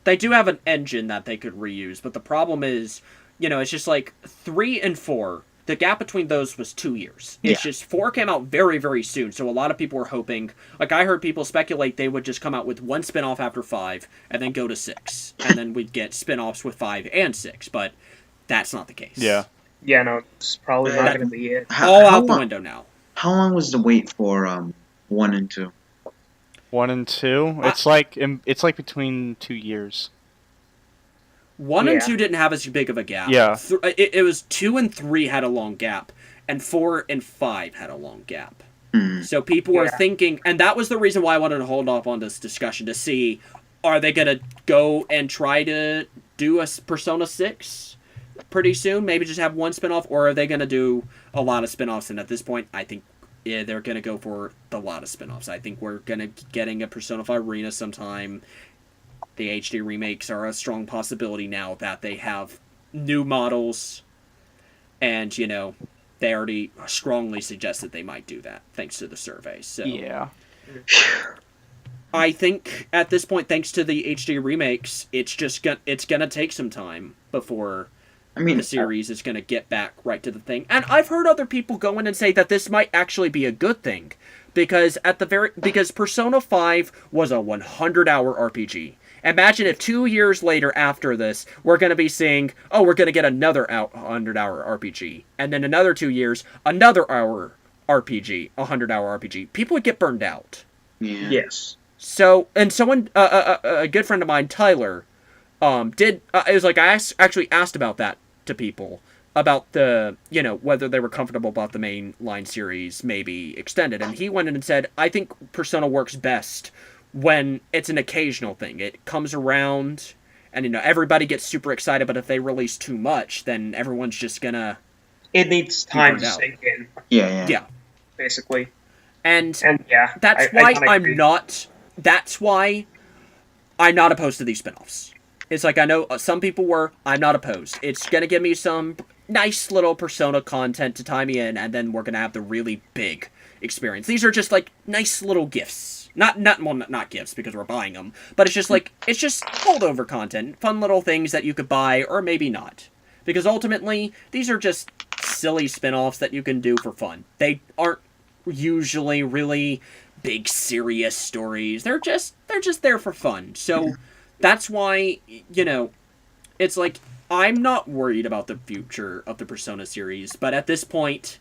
They do have an engine that they could reuse, but the problem is, it's just 3 and 4. The gap between those was 2 years. It's just 4 came out very, very soon, so a lot of people were hoping. I heard people speculate they would just come out with one spin-off after 5, and then go to 6, and then we'd get spin-offs with 5 and 6, but that's not the case. Yeah. Yeah, no, it's probably not going to be it. All out the window now. How long was the wait for 1 and 2? 1 and 2? It's like between 2 years. 1 and 2 didn't have as big of a gap. Yeah. It was 2 and 3 had a long gap, and 4 and 5 had a long gap. So people were thinking, and that was the reason why I wanted to hold off on this discussion to see, are they going to go and try to do a Persona 6 pretty soon? Maybe just have one spinoff, or are they going to do a lot of spinoffs? And at this point, I think they're going to go for the lot of spinoffs. I think we're going to be getting a Persona 5 Arena sometime. The HD remakes are a strong possibility now that they have new models, and, you know, they already strongly suggest that they might do that, thanks to the survey. So yeah. I think at this point, thanks to the HD remakes, it's gonna take some time before the series is gonna get back right to the thing. And I've heard other people go in and say that this might actually be a good thing, because because Persona 5 was a 100-hour RPG. Imagine if 2 years later after this, we're going to be seeing, oh, we're going to get another 100-hour RPG. And then another 2 years, another hour RPG, 100-hour RPG. People would get burned out. Yeah. Yes. So, and someone, a good friend of mine, Tyler, it was like, I actually asked about that to people, about the, you know, whether they were comfortable about the mainline series maybe extended. And he went in and said, I think Persona works best when it's an occasional thing. It comes around, and, you know, everybody gets super excited, but if they release too much, then everyone's just gonna... It needs time to sink in. Yeah. Basically. And yeah, that's why I'm not opposed to these spinoffs. It's like, I know some people were, I'm not opposed. It's gonna give me some nice little Persona content to tie me in, and then we're gonna have the really big experience. These are just, like, nice little gifts. Not gifts, because we're buying them, but it's just holdover content, fun little things that you could buy, or maybe not. Because ultimately, these are just silly spin-offs that you can do for fun. They aren't usually really big, serious stories. They're just there for fun. So, that's why, you know, it's like, I'm not worried about the future of the Persona series, but at this point,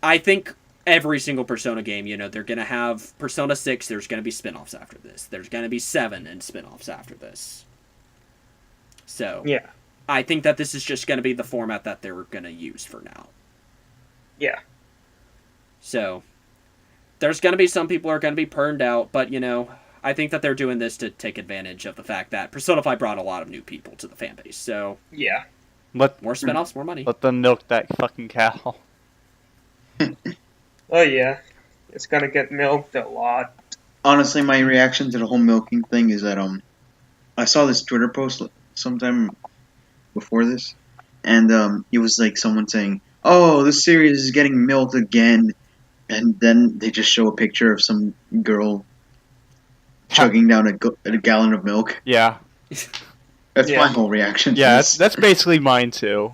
I think every single Persona game, you know, they're going to have Persona 6, there's going to be spin-offs after this. There's going to be 7 and spin-offs after this. So, yeah, I think that this is just going to be the format that they're going to use for now. Yeah. So, there's going to be some people who are going to be burned out, but, you know, I think that they're doing this to take advantage of the fact that Persona 5 brought a lot of new people to the fanbase. So, yeah. More spin-offs, more money. Let them milk that fucking cow. Oh yeah, it's gonna get milked a lot. Honestly, my reaction to the whole milking thing is that I saw this Twitter post sometime before this, and it was like someone saying, "Oh, this series is getting milked again," and then they just show a picture of some girl chugging down a gallon of milk. Yeah, that's my whole reaction. Yeah, that's basically mine too.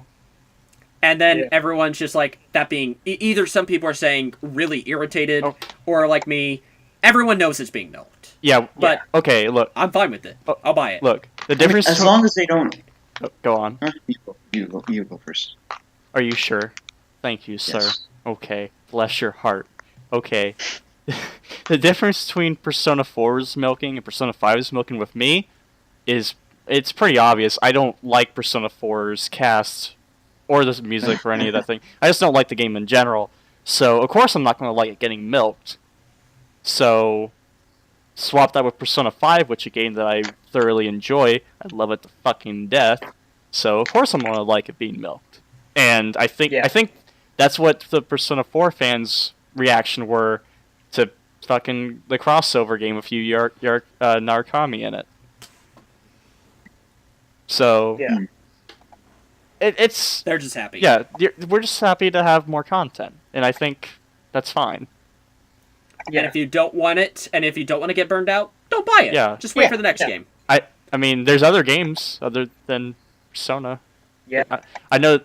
And then everyone's just like, that being, either some people are saying really irritated, or like me, everyone knows it's being milked. Yeah, but okay, look, I'm fine with it. I'll buy it. Look, the difference as long as they don't. Go on. Huh? You go first. Are you sure? Thank you, sir. Yes. Okay, bless your heart. Okay, the difference between Persona 4's milking and Persona 5's milking with me is it's pretty obvious. I don't like Persona 4's cast or the music or any of that thing. I just don't like the game in general. So, of course I'm not going to like it getting milked. So, swap that with Persona 5, which is a game that I thoroughly enjoy. I love it to fucking death. So, of course I'm going to like it being milked. And I think that's what the Persona 4 fans' reaction were to fucking the crossover game with Narukami in it. So... yeah. It's they're just happy. Yeah, we're just happy to have more content, and I think that's fine. Yeah. And if you don't want it, and if you don't want to get burned out, don't buy it. Yeah. Just wait for the next game. I mean, there's other games other than Persona. Yeah. I know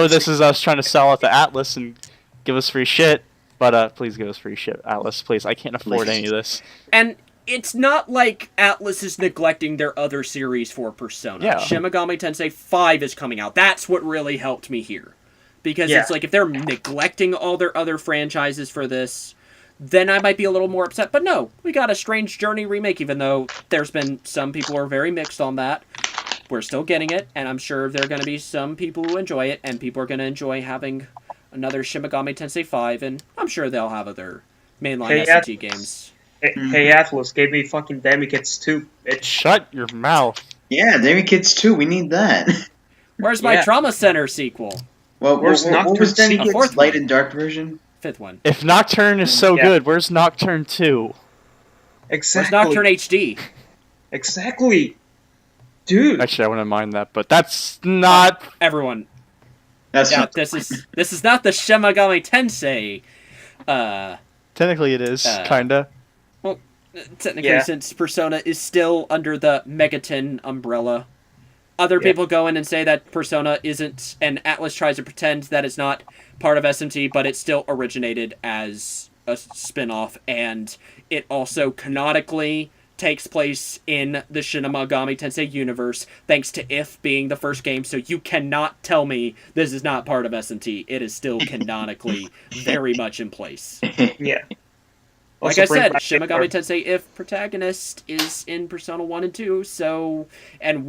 this is us trying to sell out the Atlas and give us free shit, but please give us free shit, Atlas. Please, I can't afford any of this. And it's not like Atlas is neglecting their other series for Persona. Yeah. Shin Megami Tensei 5 is coming out. That's what really helped me here. Because it's like, if they're neglecting all their other franchises for this, then I might be a little more upset. But no, we got a Strange Journey remake, even though there's been some people who are very mixed on that. We're still getting it, and I'm sure there are going to be some people who enjoy it, and people are going to enjoy having another Shin Megami Tensei 5, and I'm sure they'll have other mainline SMT games. Hey, Atlas, gave me fucking Demi Kids 2, bitch. Shut your mouth. Yeah, Demi Kids 2, we need that. Where's my Trauma Center sequel? Well, Where's what was Demi Nocturne? Kids' light and dark version? 5th one. If Nocturne is so good, where's Nocturne 2? Exactly. Where's Nocturne HD? Exactly. Dude. Actually, I wouldn't mind that, but that's not... Everyone. That's not this is not the Shin Megami Tensei. Technically it is, kinda. Well, technically, since Persona is still under the Megaton umbrella. Other people go in and say that Persona isn't, and Atlas tries to pretend that it's not part of SMT, but it still originated as a spin-off, and it also canonically takes place in the Shin Megami Tensei universe, thanks to If being the first game, so you cannot tell me this is not part of SMT. It is still canonically very much in place. Yeah. Like I said, Shin Megami Tensei If protagonist is in Persona 1 and 2, so... And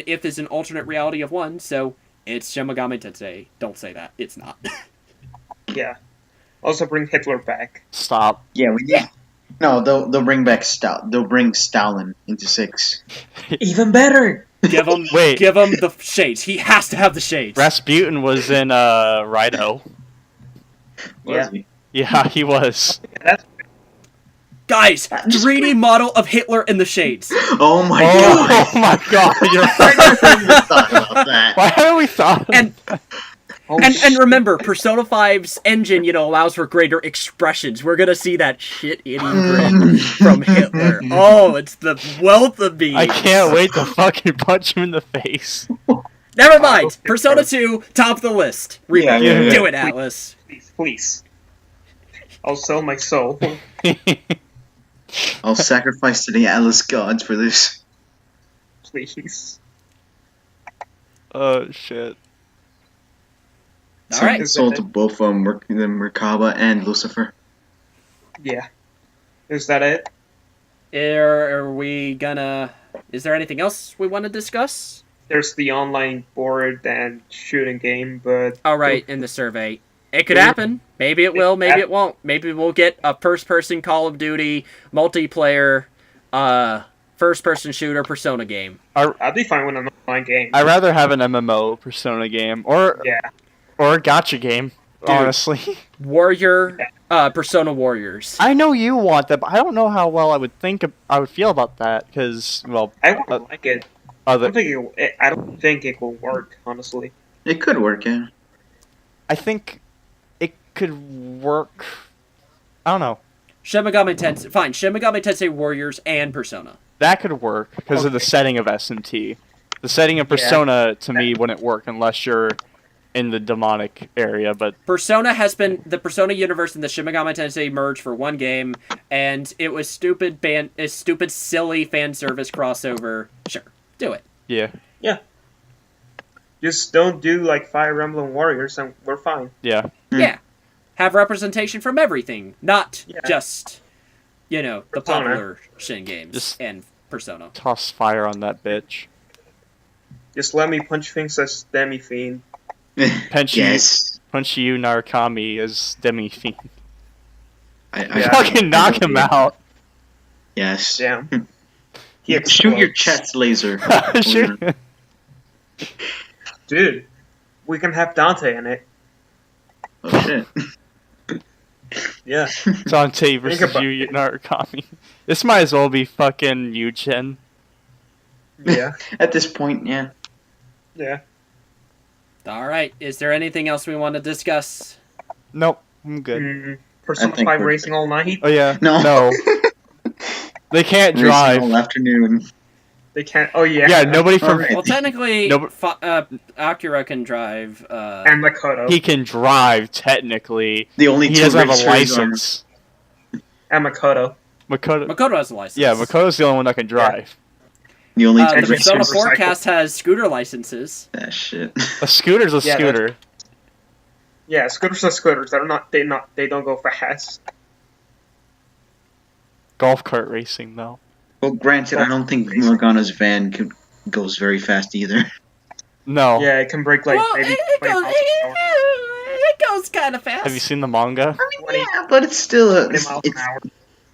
If is an alternate reality of 1, so it's Shin Megami Tensei. Don't say that. It's not. Yeah. Also bring Hitler back. Stop. Yeah, we need... No, they'll bring back They'll bring Stalin into 6. Even better! Give him the shades. He has to have the shades. Rasputin was in Rhino. Was he? Yeah, he was. Guys, 3D model of Hitler in the shades. Oh my god! Oh my god! You're Why haven't we thought about that? Why haven't we thought? And remember, Persona 5's engine, allows for greater expressions. We're gonna see that shit-eating grin from Hitler. Oh, it's the wealth of beings. I can't wait to fucking punch him in the face. Never mind. Persona 2, top of the list. Do it, Atlas. Please. I'll sell my soul. I'll sacrifice to the Atlas gods for this. Please. Oh shit. Alright. Sold to both Merkaba and Lucifer. Yeah. Is that it? Are we gonna... Is there anything else we want to discuss? There's the online board and shooting game, but... Oh, right, in the survey. It could happen. Maybe it will, maybe it won't. Maybe we'll get a first-person Call of Duty, multiplayer, first-person shooter Persona game. I'd be fine with an online game. I'd rather have an MMO Persona game, or a gacha game, honestly. Warrior, Persona Warriors. I know you want that, but I don't know how well I would feel about that, because, well... I wouldn't like it. I don't think it will work, honestly. It could work, yeah. I think it could work... I don't know. Shin Megami Tensei... Fine, Shin Megami Tensei Warriors and Persona. That could work, because of the setting of SMT. The setting of Persona, to me, wouldn't work unless you're in the demonic area, but... Persona has been... The Persona universe and the Shin Megami Tensei merged for one game, and it was stupid, silly fan service crossover. Sure, do it. Yeah. Yeah. Just don't do, like, Fire Emblem Warriors, and we're fine. Yeah. Yeah. Have representation from everything, not just, the Persona. popular Shin games and Persona. Toss fire on that bitch. Just let me punch things as Demi Fiend. Punch you, Narukami, as Demi Fiend. I fucking knock him out. Yes. Damn. Shoot your chest laser. Shoot. Dude, we can have Dante in it. Oh shit. Yeah. Dante versus you, Narukami. This might as well be fucking Yu-Chen. Yeah. At this point, yeah. Yeah. Alright, is there anything else we want to discuss? Nope, I'm good. Persona 5 Racing All Night? Oh yeah. No. They can't drive. All afternoon. They can't. Oh yeah. Yeah, nobody from. Well, technically, Akira can drive. And Makoto. He can drive technically. The only he two doesn't have a racers license. And Makoto. Makoto has a license. Yeah, Makoto's the only one that can drive. The only two Persona racers. 4 cast has scooter licenses. That shit. A scooter's a scooter. Yeah, scooters are scooters. They don't go fast. Golf cart racing, though. Well, granted, I don't think Morgana's van goes very fast either. No. Yeah, it can break like maybe it 20 goes, miles an hour. it goes kind of fast. Have you seen the manga? I mean, yeah, but it's still 20 miles an hour.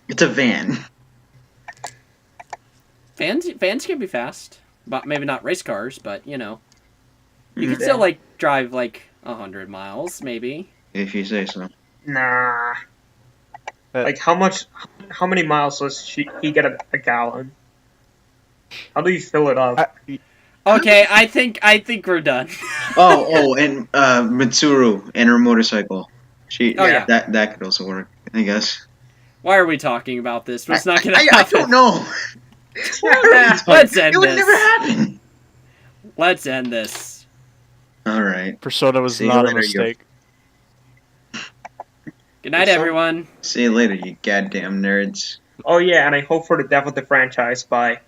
it's a van. Vans can be fast, but maybe not race cars. But you know, you can Yeah. still like drive like 100 miles, maybe. If you say so. Nah. Like how many miles does he get a gallon? How do you fill it up? Okay, I think we're done. And Mitsuru and her motorcycle. Yeah. That could also work, I guess. Why are we talking about this? It's not gonna I happen. don't know. Let's end It would this. never happen. Let's end this. All right. Persona was See you not a later, mistake. Good night, everyone. See you later, you goddamn nerds. Oh yeah, and I hope for the death of the franchise. Bye.